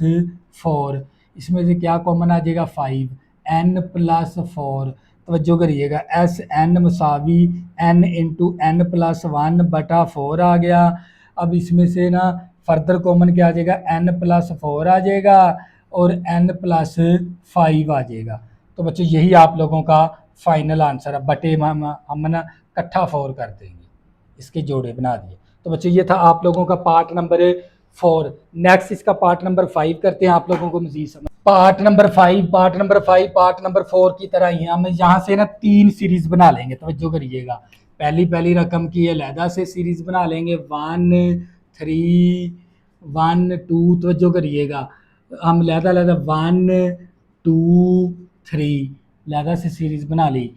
4, इसमें से क्या कॉमन आ जाएगा, 5, n प्लस 4, तवज्जो करिएगा, एस एन मसावी एन इंटू एन प्लस 1/4 आ गया। अब इसमें से ना फर्दर कॉमन क्या आ जाएगा, एन प्लस 4 आ जाएगा और एन प्लस 5 आ जाएगा। तो बच्चों यही आप लोगों का फाइनल आंसर है। बटे में हम ना इकट्ठा 4 कर देंगे, इसके जोड़े बना दिए। तो बच्चों ये था आप लोगों का पार्ट नंबर 4। नेक्स्ट इसका पार्ट नंबर 5 करते हैं, आप लोगों को मजीद समझ। पार्ट नंबर 5 पार्ट नंबर 4 की तरह ही हम यहाँ से ना 3 सीरीज बना लेंगे। तवज्जो करिएगा, पहली रकम की अलहदा से सीरीज बना लेंगे 1 3 1 2। तवज्जो करिएगा, हम लहदा 1 2 3 लहदा से सीरीज बना ली,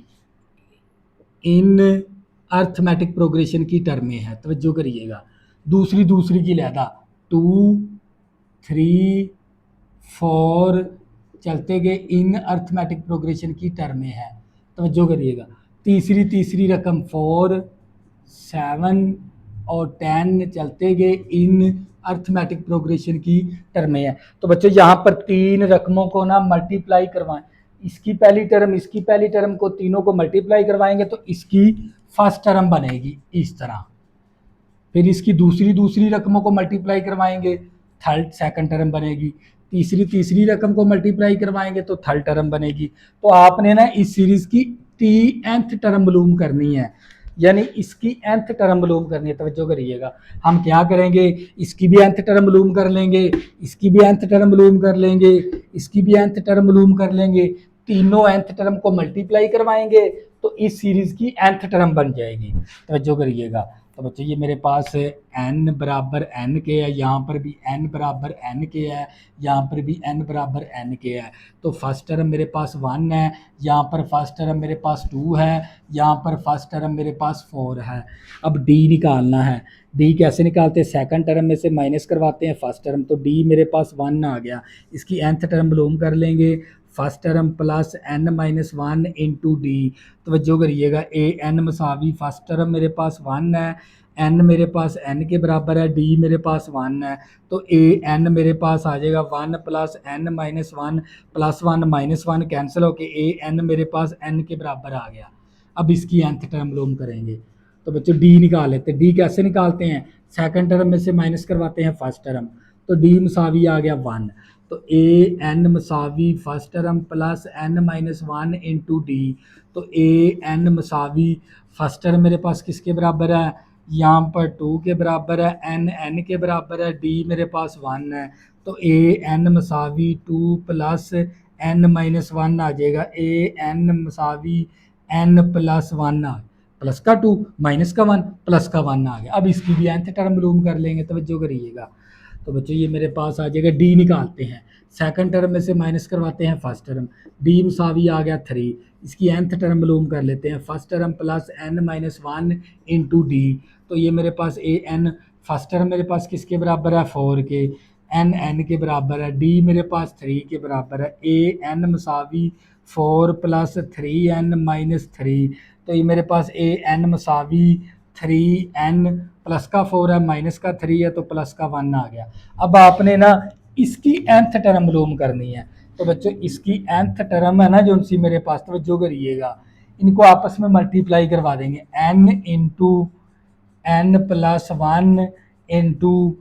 इन अर्थमेटिक प्रोग्रेशन की टर्म में है। तवज्जो करिएगा, दूसरी की लहदा 2 3 4 चलते गए, इन अर्थमेटिक प्रोग्रेशन की टर्म में है। तवज्जो करिएगा, तीसरी रकम 4 7 और 10 चलते गए, इन अर्थमेटिक प्रोग्रेशन की टर्म में है। तो बच्चों यहाँ पर 3 रकमों को ना मल्टीप्लाई करवाएं, इसकी पहली टर्म को तीनों को मल्टीप्लाई करवाएंगे तो इसकी फर्स्ट टर्म बनेगी इस तरह। फिर इसकी दूसरी रकमों को मल्टीप्लाई करवाएंगे, थर्ड सेकंड टर्म बनेगी। तीसरी रकम को मल्टीप्लाई करवाएंगे तो थर्ड टर्म बनेगी। तो आपने ना इस सीरीज की nth टर्म मालूम करनी है, यानी इसकी nth टर्म मालूम करनी है। तवज्जो करिएगा, हम क्या करेंगे, इसकी भी nth टर्म मालूम कर लेंगे, इसकी भी nth टर्म मालूम कर लेंगे, इसकी भी nth टर्म मालूम कर लेंगे, तीनों nth टर्म को मल्टीप्लाई करवाएंगे तो इस सीरीज की nth टर्म बन जाएगी। तवज्जो करिएगा, तो बच्चों ये मेरे पास n बराबर n के है, यहाँ पर भी n बराबर n के है, यहाँ पर भी n बराबर n के है। तो फर्स्ट टर्म मेरे पास 1 है, यहाँ पर फर्स्ट टर्म मेरे पास 2 है, यहाँ पर फर्स्ट टर्म मेरे पास 4 है। अब d निकालना है। d कैसे निकालते हैं, सेकंड टर्म में से माइनस करवाते हैं फर्स्ट टर्म, तो d मेरे पास 1 आ गया। इसकी nth टर्म मालूम कर लेंगे, first term plus n minus 1 into d. तवज्जो करिएगा, ए एन मसावी फर्स्ट टर्म मेरे पास 1 है, n मेरे पास n के बराबर है, d मेरे पास 1 है, तो ए एन मेरे पास आ जाएगा 1 plus n minus 1 plus 1 minus 1 cancel होके ए एन मेरे पास n के बराबर आ गया। अब इसकी nth टर्म मालूम करेंगे, तो बच्चों डी निकाल लेते हैं। डी कैसे निकालते हैं, सेकंड टर्म में से माइनस करवाते हैं फर्स्ट टर्म, तो डी मसावी आ गया 1। तो ए एन मसावी first term plus n minus 1 into d. तो ए एन मसावी फर्स्ट टर्म मेरे पास किसके बराबर है, यहाँ पर 2 के बराबर है, n के बराबर है, डी मेरे पास 1 है। तो a n मसावी 2 plus n minus 1 आ जाएगा, ए एन मसावी n प्लस 1 आ, प्लस का 2 माइनस का 1 प्लस का 1 आ गया। अब इसकी भी nth टर्म मालूम कर लेंगे। तवज्जो करिएगा, तो बच्चों ये मेरे पास आ जाएगा, डी निकालते हैं, सेकंड टर्म में से माइनस करवाते हैं फर्स्ट टर्म, डी मसावी आ गया 3। इसकी nth टर्म मालूम कर लेते हैं, first term plus n minus 1 into d. तो ये मेरे पास ए एन फर्स्ट टर्म मेरे पास किसके बराबर है, 4 के, n के बराबर है, डी मेरे पास 3 के बराबर है, a n मसावी 4 plus 3n minus 3। तो ये मेरे पास ए एन मसावी 3n प्लस का 4 है, माइनस का 3 है, तो प्लस का 1 आ गया। अब आपने ना इसकी nth टर्म मालूम करनी है। तो बच्चों इसकी nth टर्म है ना जो सी मेरे पास, तो जो करिएगा इनको आपस में मल्टीप्लाई करवा देंगे, n into n plus 1 into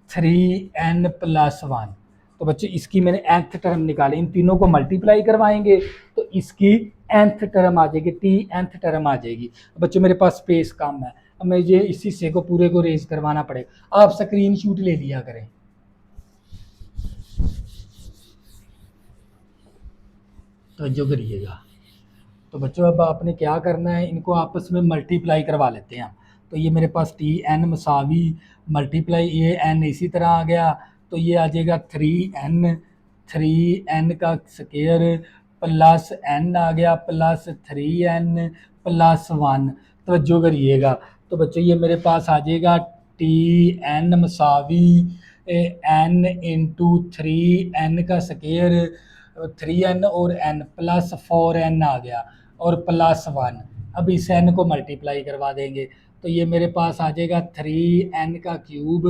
3n plus 1। तो बच्चों इसकी मैंने nth टर्म निकाली, इन तीनों को मल्टीप्लाई करवाएंगे तो इसकी nth टर्म आ जाएगी, nth टर्म आ जाएगी। बच्चों मेरे पास स्पेस कम है, अब मैं ये इस हिस्से को पूरे को रेज करवाना पड़ेगा, आप स्क्रीन शॉट ले लिया करें। तो जो करिएगा, तो बच्चों अब आपने क्या करना है, इनको आपस में मल्टीप्लाई करवा लेते हैं। तो ये मेरे पास t n मसावी multiply A N इसी तरह आ गया, तो ये आ जाएगा 3n का स्केयर प्लस n आ गया प्लस 3n प्लस 1। तो जो करिएगा, तो बच्चों ये मेरे पास आ जाएगा टी एन मसावी n इंटू 3n का स्केयर 3n और n प्लस 4n आ गया और प्लस 1। अब इस n को मल्टीप्लाई करवा देंगे, तो ये मेरे पास आ जाएगा 3n का cube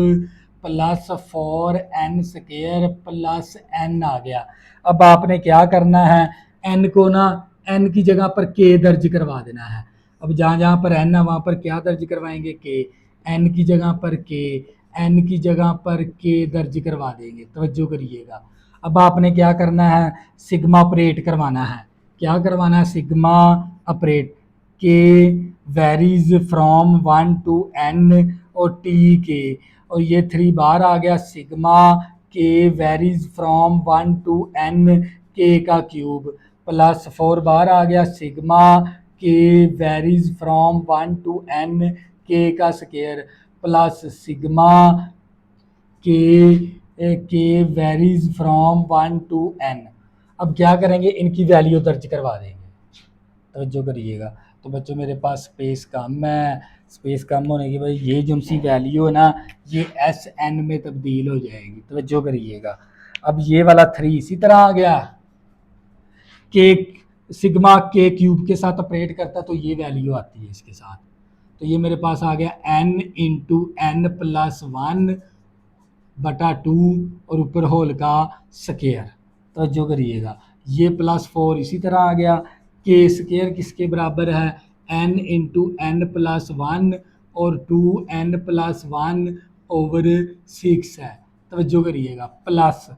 plus 4n square plus n आ गया। अब आपने क्या करना है, n को ना एन की जगह पर के दर्ज करवा देना है। अब जहाँ जहाँ पर एन है वहाँ पर क्या दर्ज करवाएंगे, के। एन की जगह पर के, एन की जगह पर के दर्ज करवा देंगे। तवज्जो करिएगा। अब आपने क्या करना है, सिग्मा ऑपरेट करवाना है। क्या करवाना है, सिग्मा ऑपरेट। के वेरीज फ्रॉम 1 टू एन और टी के, और ये 3 बार आ गया, sigma k varies from 1 to N के का क्यूब, प्लस 4 बार आ गया, sigma k varies from 1 to N के का square, plus sigma k varies from 1 to N. अब क्या करेंगे, इनकी वैल्यू दर्ज करवा देंगे। तवज्जो करिएगा। तो बच्चों मेरे पास स्पेस कम है, स्पेस कम होने की वजह ये जो सी वैल्यू है ना, ये एस एन में तब्दील हो जाएगी। तवज्जो करिएगा। अब ये वाला 3 इसी तरह आ गया, के सिग्मा के क्यूब के साथ ऑपरेट करता तो ये वैल्यू आती है इसके साथ। तो ये मेरे पास आ गया एन इंटू एन प्लस 1 बटा 2 और ऊपर होल का स्केयर। तो जो करिएगा, ये प्लस 4 इसी तरह आ गया, के स्केयर किसके बराबर है, एन इंटू एन प्लस 1 और 2 एन प्लस 1 ओवर 6 है। तवज्जो करिएगा, प्लस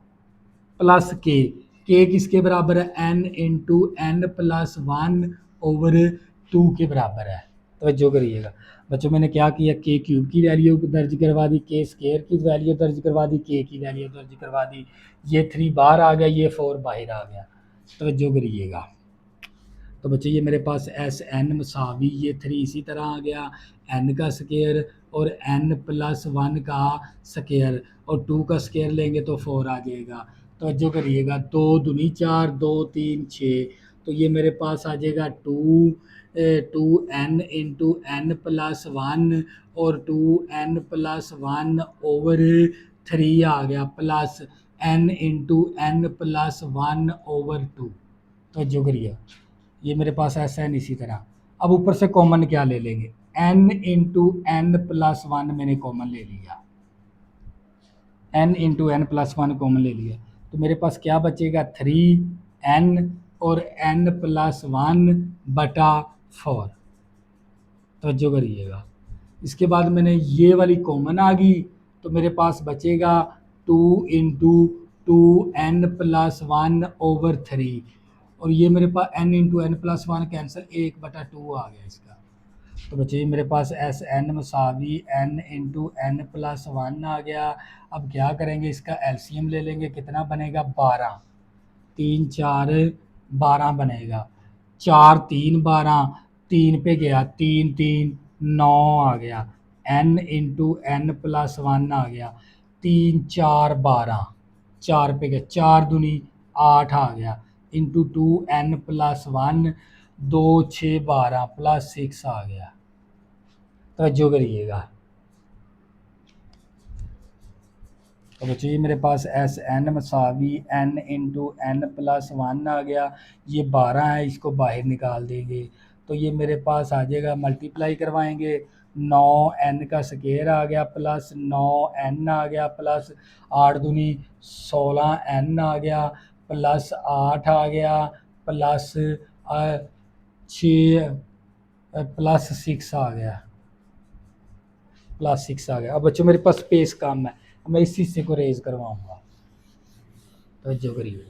प्लस के किसके बराबर है, n into n plus 1 over 2 के बराबर है। तवज्जो करिएगा बच्चों, मैंने क्या किया, के क्यूब की वैल्यू दर्ज करवा दी, के स्केयर की वैल्यू दर्ज करवा दी, के की वैल्यू दर्ज करवा दी। ये 3 बाहर आ गया, ये 4 बाहर आ गया। तवज्जो करिएगा। तो बच्चों ये मेरे पास एस एन मसावी, ये 3 इसी तरह आ गया, एन का स्केयर और एन प्लस 1 का स्केयर, और 2 का स्केयर लेंगे तो 4 आ जाएगा। तो जो करिएगा, 2 दूनी 4, 2 3 6, तो ये मेरे पास आ जाएगा 2 एन इंटू एन प्लस 1 और 2 एन प्लस 1 ओवर 3 आ गया, plus n into n plus 1 over 2। तो जो करिए, ये मेरे पास ऐसा है इसी तरह। अब ऊपर से कॉमन क्या ले लेंगे, एन इंटू एन प्लस 1 मैंने कॉमन ले लिया, n into n plus 1 common ले लिया, तो मेरे पास क्या बचेगा, 3 एन और एन प्लस 1 बटा 4। तवज्जो करिएगा। इसके बाद मैंने ये वाली कॉमन आ गई, तो मेरे पास बचेगा 2 इंटू 2 एन प्लस 1 ओवर 3, और ये मेरे पास n into n plus 1 cancel, 1/2 आ गया इसका। तो बच्चे मेरे पास एस एन मसावी n इंटू एन प्लस 1 आ गया। अब क्या करेंगे, इसका एलसीएम ले लेंगे, कितना बनेगा, 12, 3 4 12 बनेगा, 4 3 12, 3 पे गया, 3 3 9 आ गया, n इंटू एन प्लस 1 आ गया, 3 4 12, 4 पे गया, 4 दूनी 8 आ गया, इंटू 2 n प्लस 1, 2 6 12 प्लस 6 आ गया। तवज्जो करिएगा। तो बच्चों ये मेरे पास एस एन मसावी n इंटू एन प्लस 1 आ गया, ये 12 है, इसको बाहर निकाल देंगे, तो ये मेरे पास आ जाएगा, मल्टीप्लाई करवाएंगे, 9 n का स्केयर आ गया, प्लस 9 n आ गया, प्लस 8 दूनी 16 n आ गया, प्लस 8 आ गया, प्लस 6 प्लस 6 आ गया, प्लस 6 आ गया। अब बच्चों मेरे पास स्पेस कम है, मैं इस हिस्से को रेज करवाऊंगा। तो जो करिएगा,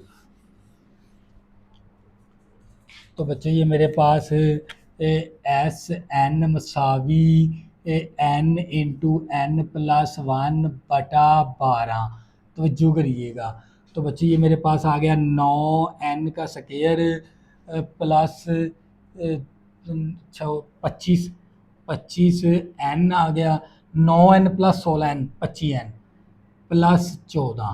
तो बच्चों ये मेरे पास एस एन मसावी एन इंटू एन प्लस 1 बटा 12। तो जो करिएगा, तो बच्चों ये मेरे पास आ गया 9 n का स्केयर प्लस 25 n आ गया, 9 n plus 16 n 25 n plus 14।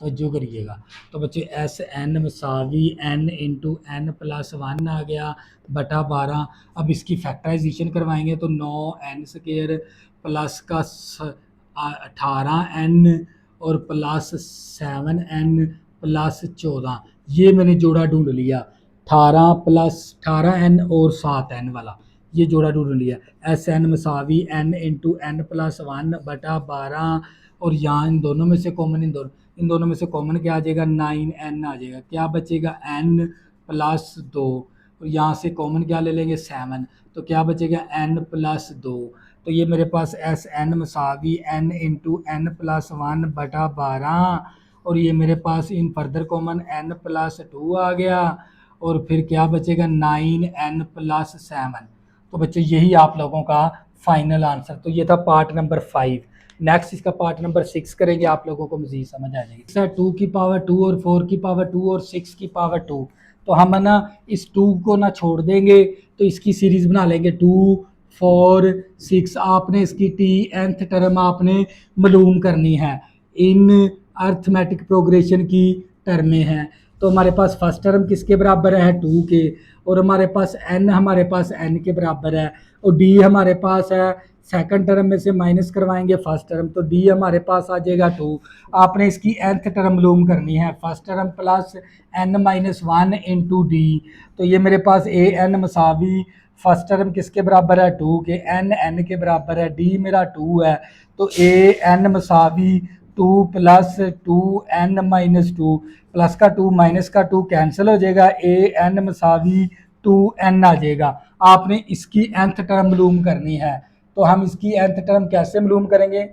तो जो करिएगा, तो बच्चे एस एन मसावी एन इंटू एन प्लस 1 आ गया बटा 12। अब इसकी फैक्टराइजेशन करवाएंगे, तो 9 n स्केयर प्लस का 18 n और प्लस 7 n प्लस 14, ये मैंने जोड़ा ढूंढ लिया, 18 प्लस 18 n और 7 n वाला, ये जोड़ा ढूंढ लिया। एस एन मसावी एन इंटू एन प्लस 1 बटा 12, और यहाँ इन दोनों में से कॉमन, इन दोनों में से कॉमन क्या आ जाएगा, 9 n आ जाएगा, क्या बचेगा, n प्लस 2 और यहाँ से कॉमन क्या ले लेंगे 7, तो क्या बचेगा n+2। तो ये मेरे पास एस एन मसावी n इंटू एन प्लस 1/12, और ये मेरे पास इन फर्दर कॉमन n+2 आ गया, और फिर क्या बचेगा 9n+7। तो बच्चों यही आप लोगों का फाइनल आंसर। तो ये था पार्ट नंबर 5। नेक्स्ट इसका पार्ट नंबर 6 करेंगे, आप लोगों को मजीद समझ आ जाएगी। सर 2 की पावर 2 और 4 की पावर 2 और 6 की पावर 2, तो हम है ना इस 2 को ना छोड़ देंगे, तो इसकी सीरीज बना लेंगे 2 4 6। आपने इसकी टी nth टर्म आपने मालूम करनी है, इन अर्थमेटिक प्रोग्रेशन की टर्में हैं। तो हमारे पास फर्स्ट टर्म किसके बराबर है 2 के, और हमारे पास n के बराबर है, और d हमारे पास है सेकंड टर्म में से माइनस करवाएंगे फर्स्ट टर्म, तो d हमारे पास आ जाएगा 2। आपने इसकी nth टर्म मालूम करनी है, first term plus n-1 into d. तो ये मेरे पास ए एन मसावी फर्स्ट टर्म किसके बराबर है 2 के, n के बराबर है, d मेरा 2 है, तो ए एन मसावी 2 + 2n-2, प्लस का 2 माइनस का 2 कैंसिल हो जाएगा, ए एन मसावी 2n आ जाएगा। आपने इसकी nth टर्म मालूम करनी है, तो हम इसकी nth टर्म कैसे मालूम करेंगे,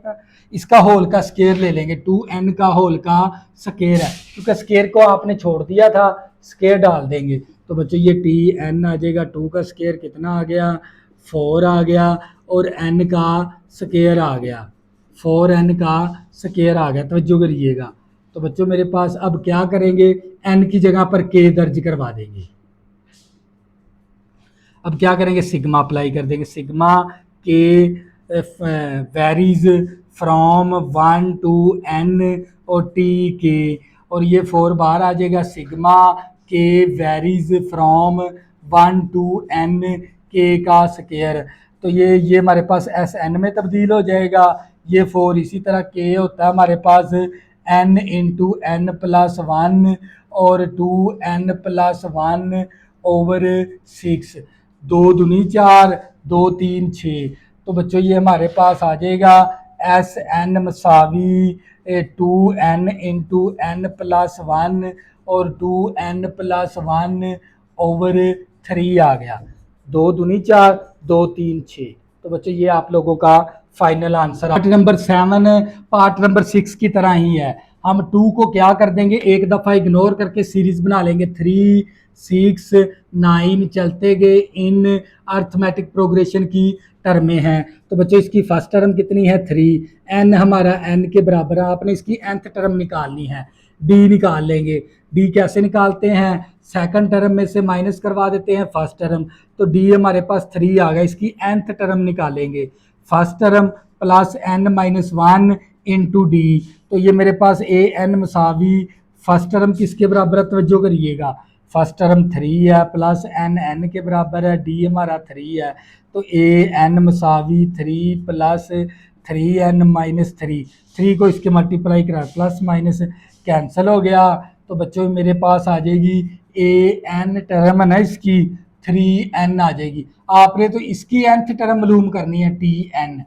इसका होल का स्केयर ले लेंगे, 2n का होल का स्केयर है, क्योंकि स्केयर को आपने छोड़ दिया था, स्केयर डाल देंगे। तो बच्चों ये tn आ जाएगा, 2 का स्केयर कितना आ गया 4 आ गया, और n का स्केयर आ गया 4n का स्केयर आ गया। तवज्जो करिएगा। तो बच्चों मेरे पास अब क्या करेंगे, n की जगह पर k दर्ज करवा देंगे। अब क्या करेंगे, सिग्मा अप्लाई कर देंगे, sigma k varies from 1 to n और टी के, और ये 4 बार आ जाएगा, sigma k varies from 1 to n के का स्केयर। तो ये हमारे पास एस एन में तब्दील हो जाएगा, ये 4 इसी तरह के होता है हमारे पास n इंटू n+1 और 2n+1 ओवर 6, 2 दूनी 4, 2 3 6। तो बच्चों ये हमारे पास आ जाएगा S n मसावी 2n into n+1 और 2n+1 ओवर 3 आ गया, 2 दूनी 4, 2 3 6। तो बच्चों ये आप लोगों का final answer. Part number 7 part number 6 की तरह ही है, हम 2 को क्या कर देंगे, एक दफ़ा इग्नोर करके सीरीज बना लेंगे, 3 6 9 चलते गए इन अर्थमेटिक प्रोग्रेशन की टर्में हैं। तो बच्चों इसकी फर्स्ट टर्म कितनी है 3, n हमारा n के बराबर है, आपने इसकी nth टर्म निकालनी है, d निकाल लेंगे। d कैसे निकालते हैं, सेकंड टर्म में से माइनस करवा देते हैं फर्स्ट टर्म, तो d हमारे पास 3 आ गया, इसकी nth टर्म निकालेंगे, first term plus n-1 into d. तो ये मेरे पास ए एन मसावी फर्स्ट टर्म किसके बराबर है, तवज्जो करिएगा, फर्स्ट टर्म 3 है प्लस n के बराबर है, डी हमारा 3 है, तो ए एन मसावी 3 प्लस 3n-3, 3 को इसके मल्टीप्लाई करा, प्लस माइनस कैंसिल हो गया। तो बच्चों मेरे पास आ जाएगी ए एन टर्म है ना इसकी 3n आ जाएगी। आपने तो इसकी nth टर्म मालूम करनी है tn,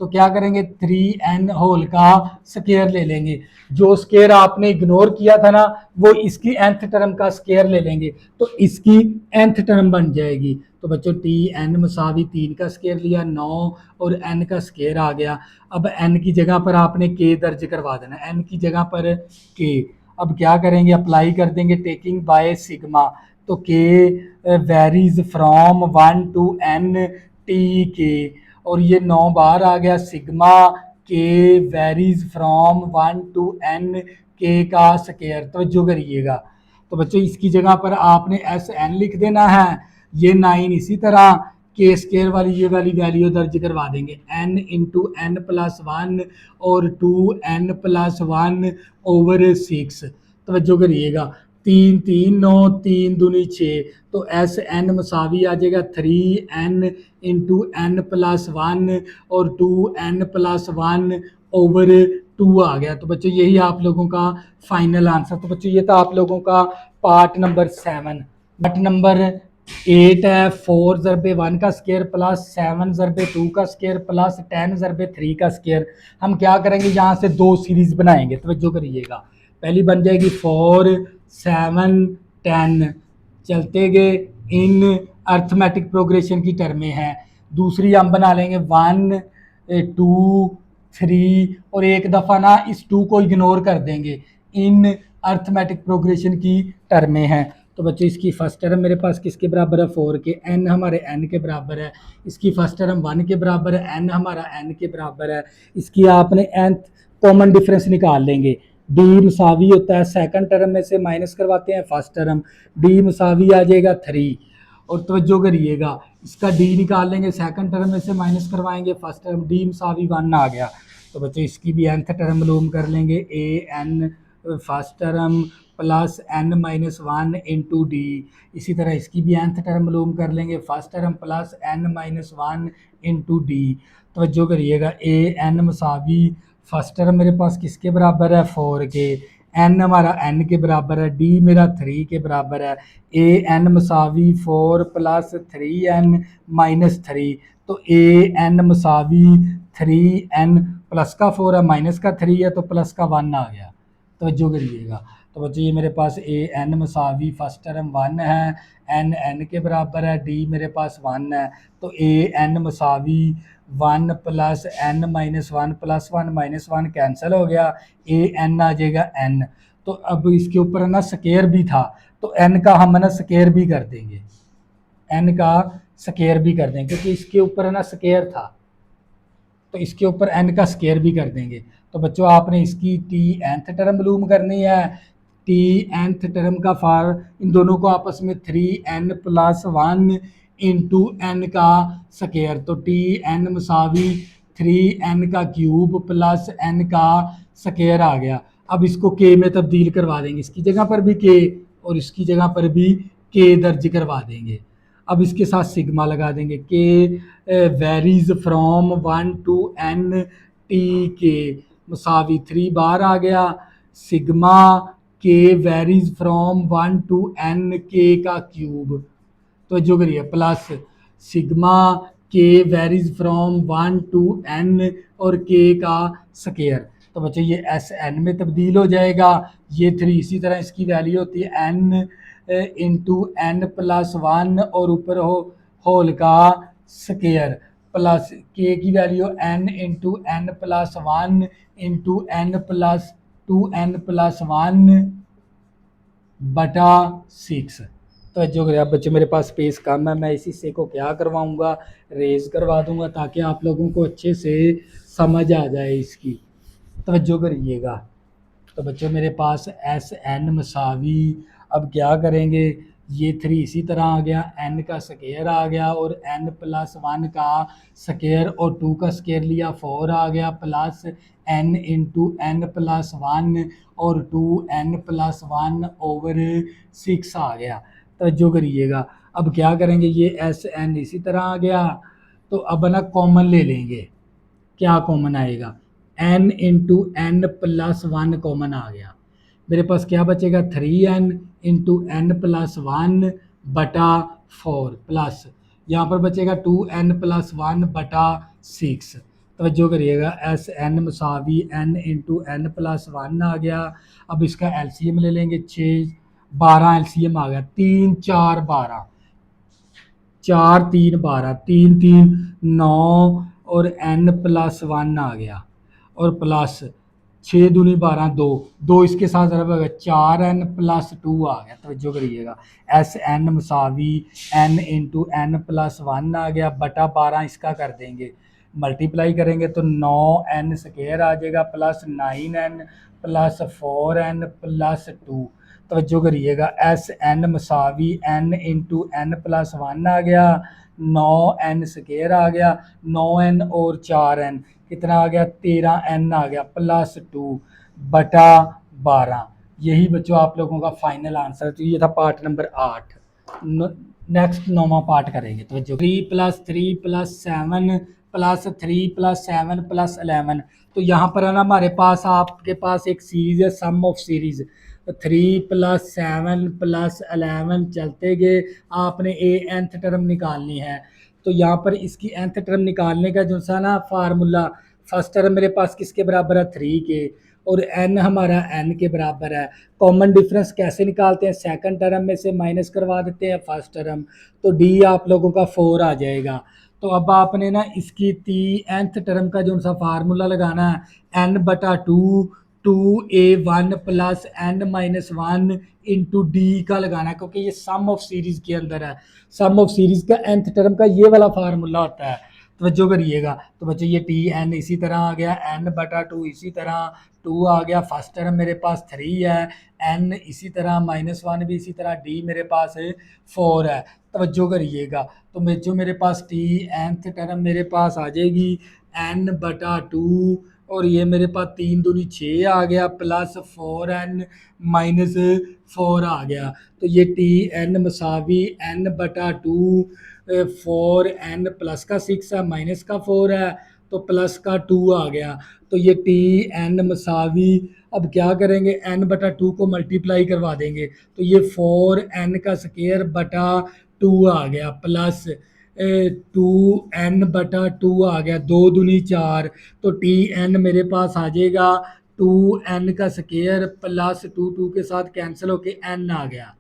तो क्या करेंगे 3n होल का स्केयर ले लेंगे, जो स्केयर आपने इग्नोर किया था ना वो इसकी nth टर्म का स्केयर ले लेंगे, तो इसकी nth टर्म बन जाएगी। तो बच्चों tn मसावी 3 का स्केयर लिया 9 और n का स्केयर आ गया। अब n की जगह पर आपने k दर्ज करवा देना, n की जगह पर k। अब क्या करेंगे, अप्लाई कर देंगे टेकिंग बाय सिग्मा, तो k varies from 1 to n t के, और ये 9 बार आ गया, sigma k varies from 1 to n के का स्केयर। तवज्जो करिएगा। तो बच्चों इसकी जगह पर आपने एस एन लिख देना है, ये 9 इसी तरह के स्केयर वाली ये वाली वैल्यू दर्ज करवा देंगे, n इंटू n+1 और 2n+1 ओवर 6। तवज्जो करिएगा, 3 3 9, 3 दूनी 6, तो एस एन मसावी आ जाएगा 3n इंटू n+1 और 2n+1 ओवर 2 आ गया। तो बच्चों यही आप लोगों का फाइनल आंसर। तो बच्चों ये था आप लोगों का पार्ट नंबर 7। पार्ट नंबर 8 है 4 ज़रबे 1 का स्केयर प्लस 7 ज़रबे 2 का स्केयर प्लस 10 ज़रबे 3 का स्केयर। हम क्या करेंगे, यहाँ से 2 सीरीज बनाएंगे, तवज्जो करिएगा। पहली बन जाएगी 4 7 10, चलते गए इन अर्थमेटिक प्रोग्रेशन की टर्म में है। दूसरी हम बना लेंगे 1 2 3 और एक दफ़ा ना इस 2 को इग्नोर कर देंगे, इन अर्थमेटिक प्रोग्रेशन की टर्म में है। तो बच्चों इसकी फर्स्ट टर्म मेरे पास किसके बराबर है 4 के, n हमारे n के बराबर है। इसकी फर्स्ट टर्म 1 के बराबर है, n हमारा n के बराबर है। इसकी आपने nth कॉमन डिफरेंस निकाल लेंगे। डी मसावी होता है सेकंड टर्म में से माइनस करवाते हैं फर्स्ट टर्म, डी मसावी आ जाएगा 3। और तवज्जो करिएगा इसका डी निकाल लेंगे सेकंड टर्म में से माइनस करवाएंगे फर्स्ट टर्म, डी मसावी 1 आ गया। तो बच्चों इसकी भी nth टर्म मालूम कर लेंगे, a n first term plus n minus 1 into d. इसी तरह इसकी भी nth टर्म मालूम कर लेंगे, first term plus n minus 1 into d. तवज्जो करिएगा ए एन मसावी फर्स्ट टर्म मेरे पास किसके बराबर है 4 के, n हमारा n के बराबर है, d मेरा 3 के बराबर है। A n मसावी 4 plus 3n minus 3, तो ए एन मसावी 3n प्लस का 4 है माइनस का 3 है तो प्लस का 1 आ गया। तवज्जो करिएगा। तो बच्चों ये मेरे पास ए एन मसावी फर्स्ट टर्म 1 है, एन एन के बराबर है, डी मेरे पास 1 है। तो ए एन मसावी 1 plus n minus 1 plus 1 minus 1 cancel हो गया, ए एन आ जाएगा एन। तो अब इसके ऊपर ना स्केयर भी था, तो एन का हम ना स्केयर भी कर देंगे, एन का स्केयर भी कर देंगे क्योंकि इसके ऊपर ना स्केयर था, तो इसके ऊपर एन का स्केयर भी कर देंगे। तो बच्चों आपने इसकी टी nth टर्म मालूम करनी है, टी nth टर्म का फार इन दोनों को आपस में 3n प्लस 1 इंटू एन का स्केयर, तो टी एन मसावी 3n का क्यूब प्लस n का स्केयर आ गया। अब इसको के में तब्दील करवा देंगे, इसकी जगह पर भी के और इसकी जगह पर भी के दर्ज करवा देंगे। अब इसके साथ सिग्मा लगा देंगे, k varies from 1 to n t k मसावी 3 बार आ गया, sigma k varies from 1 to n के का क्यूब, तो जो करिए plus sigma k varies from 1 to n और के का स्केयर। तो बच्चों ये एस एन में तब्दील हो जाएगा, ये 3 इसी तरह इसकी वैल्यू होती है n इंटू एन प्लस 1 और ऊपर होल का स्केयर प्लस के की value n into n plus 1 into n plus 2n plus 1 बटा 6। तो जो अब बच्चे मेरे पास स्पेस कम है, मैं इसी से को क्या करवाऊंगा रेज करवा दूंगा ताकि आप लोगों को अच्छे से समझ आ जाए इसकी। तवज्जो करिएगा। तो बच्चों मेरे पास एस एन मसावी, अब क्या करेंगे ये 3 इसी तरह आ गया, n का स्केयर आ गया और n प्लस 1 का स्केयर और 2 का स्केयर लिया 4 आ गया plus n into n plus 1 और 2n प्लस 1 ओवर 6 आ गया। तो जो करिएगा अब क्या करेंगे ये एस एन इसी तरह आ गया, तो अब ना कॉमन ले लेंगे, क्या कॉमन आएगा n into n plus 1 common आ गया, मेरे पास क्या बचेगा 3n इंटू एन प्लस 1 बटा 4 प्लस यहाँ पर बचेगा 2n प्लस 1 बटा 6। तवज्जो करिएगा एस एन मसावी n इंटू एन प्लस 1 आ गया। अब इसका एलसीएम ले लेंगे, 6 12 एलसीएम आ गया, 3 4 12 4 3 12 3 3 9 और n प्लस 1 आ गया और प्लस 6 दूनी 12 2 2 इसके साथ ज़रा 4n प्लस 2 आ गया। तवज्जो करिएगा एस एन मसावी n इंटू एन प्लस 1 आ गया बटा 12 इसका कर देंगे, मल्टीप्लाई करेंगे तो 9n स्क्वायर आ जाएगा plus 9n plus 4n plus 2। तवज्जो करिएगा एस एन मसावी n इंटू एन प्लस 1 आ गया, 9n स्क्वायर आ गया, 9n और 4n कितना आ गया 13n आ गया प्लस 2 बटा 12। यही बच्चों आप लोगों का फाइनल आंसर। तो ये था पार्ट नंबर 8। नेक्स्ट 9वां पार्ट करेंगे। तो जो 3 plus 3 plus 7 plus 3 plus 7 plus 11, तो यहाँ पर है ना हमारे पास आपके पास एक सीरीज है सम ऑफ सीरीज, 3 प्लस 7 प्लस 11 चलते गए, आपने ए nth टर्म निकालनी है। तो यहाँ पर इसकी nth टर्म निकालने का जो सा ना फार्मूला, फर्स्ट टर्म मेरे पास किसके बराबर है 3 के, और n हमारा n के बराबर है। कॉमन डिफरेंस कैसे निकालते हैं, सेकंड टर्म में से माइनस करवा देते हैं फर्स्ट टर्म, तो d आप लोगों का 4 आ जाएगा। तो अब आपने ना इसकी nth टर्म का जो सा फार्मूला लगाना है n/2 2a1 plus n-1 into D का लगाना है, क्योंकि ये सम ऑफ सीरीज के अंदर है। सम ऑफ सीरीज का nth टर्म का ये वाला फार्मूला होता है, तवज्जो करिएगा। तो बच्चों ये टी एन इसी तरह आ गया, n/2 इसी तरह 2 आ गया, फर्स्ट टर्म मेरे पास 3 है, n इसी तरह -1 भी इसी तरह, डी मेरे पास 4 है। तवज्जो करिएगा। तो जो मेरे पास टी nth टर्म मेरे पास आ जाएगी n/2, और ये मेरे पास 3 दूनी 6 आ गया, प्लस 4n-4 आ गया। तो ये T n मसावी n/2 4n plus का 6 है, माइनस का 4 है, तो प्लस का 2 आ गया। तो ये टी एन मसावी, अब क्या करेंगे, n/2 को मल्टीप्लाई करवा देंगे, तो ये 4n का स्क्वायर बटा 2 आ गया, प्लस 2n/2 आ गया, 2 दूनी 4, तो टी एन मेरे पास आ जाएगा 2n का स्क्वायर प्लस 2 के साथ कैंसिल होके n आ गया।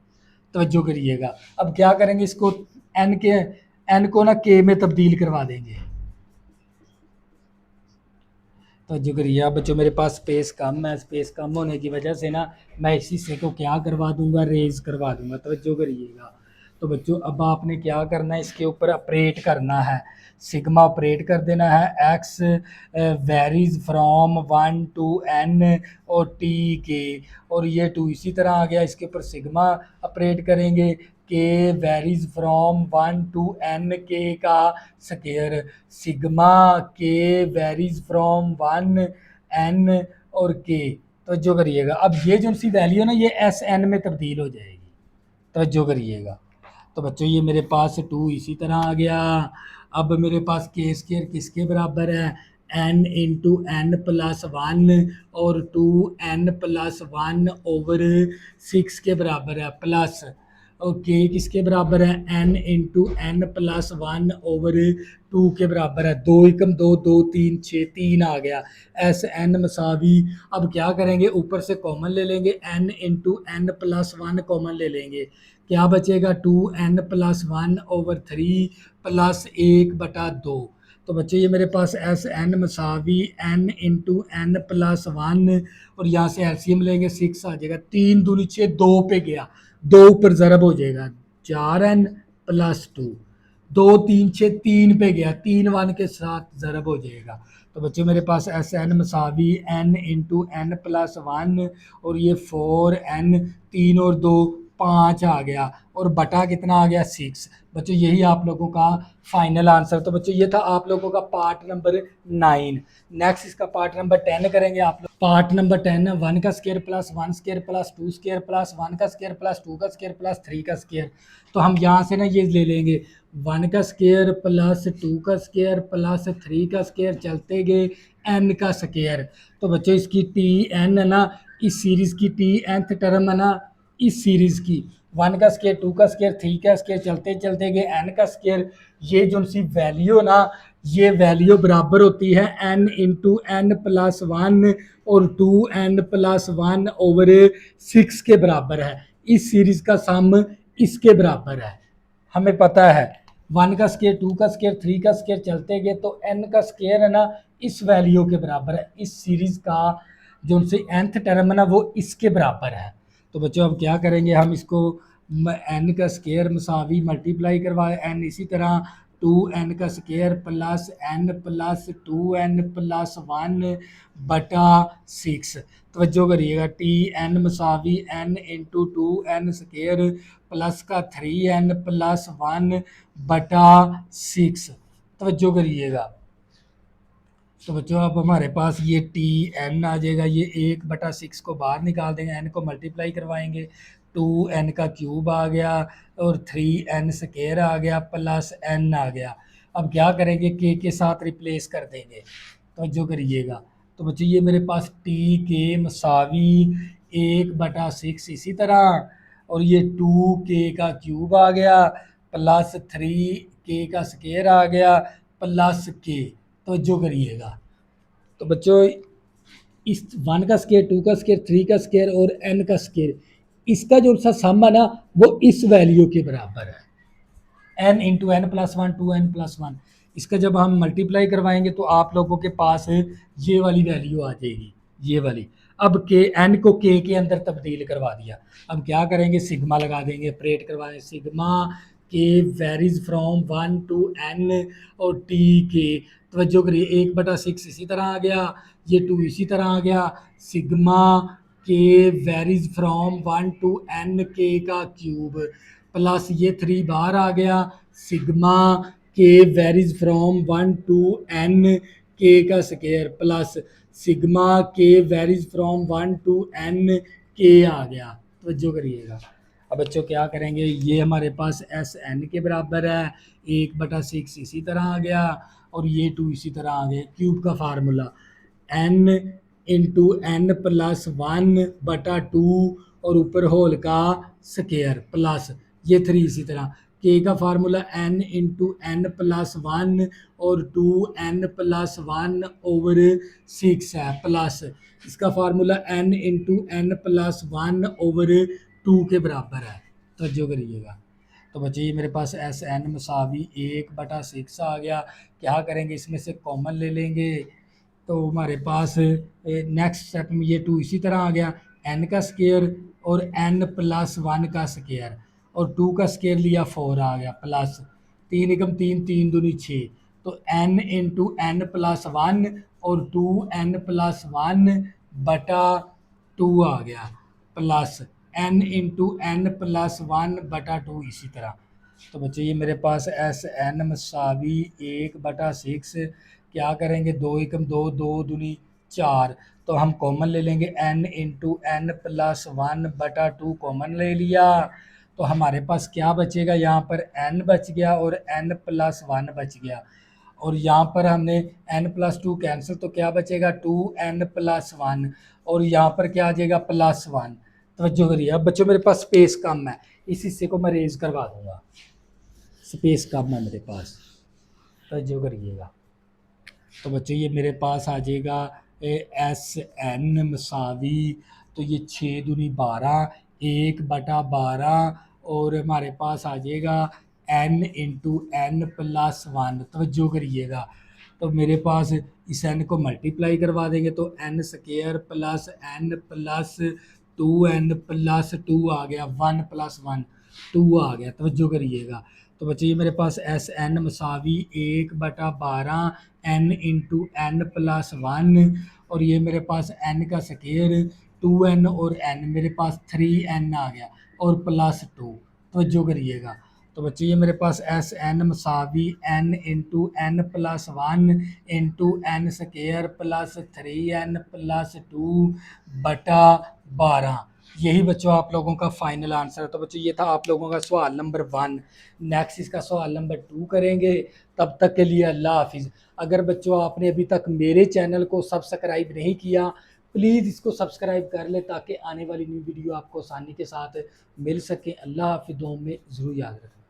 तवज्जो करिएगा। अब क्या करेंगे, इसको n को ना k में तब्दील करवा देंगे। तवज्जो करिए। अब बच्चों मेरे पास स्पेस कम है, स्पेस कम होने की वजह से ना मैं इसी से को क्या करवा दूंगा, रेज करवा दूंगा। तवज्जो करिएगा। तो बच्चों अब आपने क्या करना है, इसके ऊपर ऑपरेट करना है, सिग्मा ऑपरेट कर देना है। X varies from 1 to n और टी के, और ये 2 इसी तरह आ गया, इसके ऊपर सिग्मा ऑपरेट करेंगे। के वेरीज फ्रॉम 1 to n के का square, sigma k varies from 1 n और के। तवज्जो करिएगा। अब ये जो सी वैल्यू है ना, ये एस एन में तब्दील हो जाएगी। तवज्जो करिएगा। तो बच्चों ये मेरे पास 2 इसी तरह आ गया। अब मेरे पास के स्क्वायर किसके बराबर है, n इंटू एन प्लस 1 और 2n+1/6 के बराबर है, प्लस और के किसके बराबर है, n इंटू एन प्लस 1/2 के बराबर है। 2 एकम 2, 2 3 6, 3 आ गया, एस एन मसावी। अब क्या करेंगे, ऊपर से कॉमन ले लेंगे, n into n plus 1 common ले लेंगे, क्या बचेगा 2n+1/3 प्लस 1/2। तो बच्चे ये मेरे पास एस एन मसावी n इंटू एन प्लस 1, और यहाँ से एलसीएम लेंगे 6 आ जाएगा, 3 दूनी 6, 2 पे गया, 2 ऊपर ज़रब हो जाएगा, 4n प्लस 2, 2 3 6, 3 पे गया, 3 1 के साथ ज़रब हो जाएगा। तो बच्चे मेरे पास एस एन मसावी n इंटू एन प्लस 1, और ये 4n, 3 और 2 5 आ गया, और बटा कितना आ गया 6। बच्चों यही आप लोगों का फाइनल आंसर। तो बच्चों ये था आप लोगों का पार्ट नंबर 9। नेक्स्ट इसका पार्ट नंबर 10 करेंगे आप लोग। पार्ट नंबर 10, 1 का square plus 1 square plus 2 square plus 1 का स्क्वायर प्लस 2 का स्क्वायर प्लस 3 का स्क्वायर। तो हम यहाँ से ना ये ले लेंगे, 1 का स्क्वायर प्लस 2 का स्क्वायर प्लस 3 का स्क्वायर, चलते गए n का स्क्वायर। तो बच्चों इसकी टी एन है ना, इस सीरीज़ की टी nth टर्म है ना, इस सीरीज़ की 1 का स्क्वायर 2 का स्क्वायर 3 का स्क्वायर, चलते चलते गए n का स्क्वायर। ये जो सी वैल्यू ना, ये वैल्यू बराबर होती है n इंटू एन प्लस 1 और 2n+1/6 के बराबर है। इस सीरीज़ का सम इसके बराबर है, हमें पता है 1 का स्क्वायर 2 का स्क्वायर 3 का स्क्वायर, चलते गए तो n का स्क्वायर है ना, इस वैल्यू के बराबर है। इस सीरीज़ का जो उनसे nth टर्म है ना, वो इसके बराबर है। तो बच्चों अब क्या करेंगे, हम इसको n का स्क्वायर मसावी मल्टीप्लाई करवाए n, इसी तरह 2n का square plus n plus 2n+1/6। तवज्जो करिएगा, टी एन मसावी n into 2n square plus का 3n+1/6। तवज्जो करिएगा। तो बच्चों अब हमारे पास ये टी एन आ जाएगा, ये 1/6 को बाहर निकाल देंगे, एन को मल्टीप्लाई करवाएंगे, 2n का क्यूब आ गया और 3n स्क्वायर आ गया प्लस n आ गया। अब क्या करेंगे, के साथ रिप्लेस कर देंगे। तो जो करिएगा, तो बच्चों ये मेरे पास टी के मसावी 1/6 इसी तरह, और ये 2k का क्यूब आ गया प्लस 3k का स्क्वायर आ गया प्लस k। तो जो करिएगा, तो बच्चों इस 1 का स्केयर, 2 का स्केयर, 3 का स्केयर और n का स्केयर, इसका जो सा सम है ना वो इस वैल्यू के बराबर है, n into n plus one, 2n+1। इसका जब हम मल्टीप्लाई करवाएंगे तो आप लोगों के पास ये वाली वैल्यू आ जाएगी, ये वाली। अब के एन को के अंदर तब्दील करवा दिया। अब क्या करेंगे, सिग्मा लगा देंगे, ऑपरेट करवा देंगे। Sigma k varies from 1 to n और टी के, तवज्जो करिए, 1/6 इसी तरह आ गया, ये 2 इसी तरह आ गया। Sigma k varies from 1 to n के का क्यूब प्लस ये 3 बाहर आ गया, sigma k varies from 1 to n के का square plus sigma k varies from 1 to n के आ गया। तवज्जो करिएगा। अब बच्चों क्या करेंगे, ये हमारे पास एस एन के बराबर है, 1/6 इसी तरह आ गया और ये 2 इसी तरह आ गया। क्यूब का formula n into n plus 1/2 और ऊपर होल का स्केयर प्लस ये 3 इसी तरह। के का formula n into n plus 1 और 2n+1/6 है प्लस इसका फार्मूला n इंटू n+1/2 के बराबर है। तो जो करिएगा, तो बच्चे ये मेरे पास एस एन मसावी 1/6 आ गया। क्या करेंगे, इसमें से कॉमन ले लेंगे तो हमारे पास नेक्स्ट स्टेप में ये 2 इसी तरह आ गया, n का स्केयर और n+1 का स्केयर और 2 का स्केयर लिया 4 आ गया प्लस 3 एकम 3, 3 दूनी 6, तो n इंटू n+1 और 2n+1/2 आ गया प्लस n इंटू n+1/2 इसी तरह। तो बच्चे ये मेरे पास एस एन मसावी 1/6, क्या करेंगे, 2 एकम 2, 2 दूनी 4, तो हम कॉमन ले लेंगे, n इंटू n+1/2 कॉमन ले लिया तो हमारे पास क्या बचेगा, यहाँ पर n बच गया और n+1 बच गया और यहाँ पर हमने n+2 कैंसिल, तो क्या बचेगा 2n+1 और यहाँ पर क्या आ जाएगा +1। तवज्जो करिए। अब बच्चों मेरे पास स्पेस कम है, इस हिस्से को मैं रेज करवा दूंगा, स्पेस कम है मेरे पास, तवज्जो करिएगा। तो बच्चों ये मेरे पास आ जाएगा एस एन मसावी, तो ये 6 दूनी 12, 1/12 और हमारे पास आ जाएगा n इंटू n+1। तवज्जो करिएगा, तो मेरे पास इस n को मल्टीप्लाई करवा देंगे तो n स्केयर प्लस n+2n+2 आ गया, 1+1 2 आ गया। तवज्जो करिएगा, तो बच्चे ये मेरे पास एस एन मसावी 1/12 n इंटू n+1 और ये मेरे पास n का स्केयर 2n और n, मेरे पास 3n आ गया और +2। तवज्जो करिएगा, तो बच्चे ये मेरे पास एस एन मसावी n into n+1 into n square plus 3n+2/12, यही बच्चों आप लोगों का फाइनल आंसर है। तो बच्चों ये था आप लोगों का सवाल नंबर 1। नेक्स्ट इसका सवाल नंबर 2 करेंगे, तब तक के लिए अल्लाह हाफिज़। अगर बच्चों आपने अभी तक मेरे चैनल को सब्सक्राइब नहीं किया, प्लीज़ इसको सब्सक्राइब कर ले ताकि आने वाली न्यू वीडियो आपको आसानी के साथ मिल सके। अल्लाह हाफिज़, दुआ में ज़रूर याद रखें।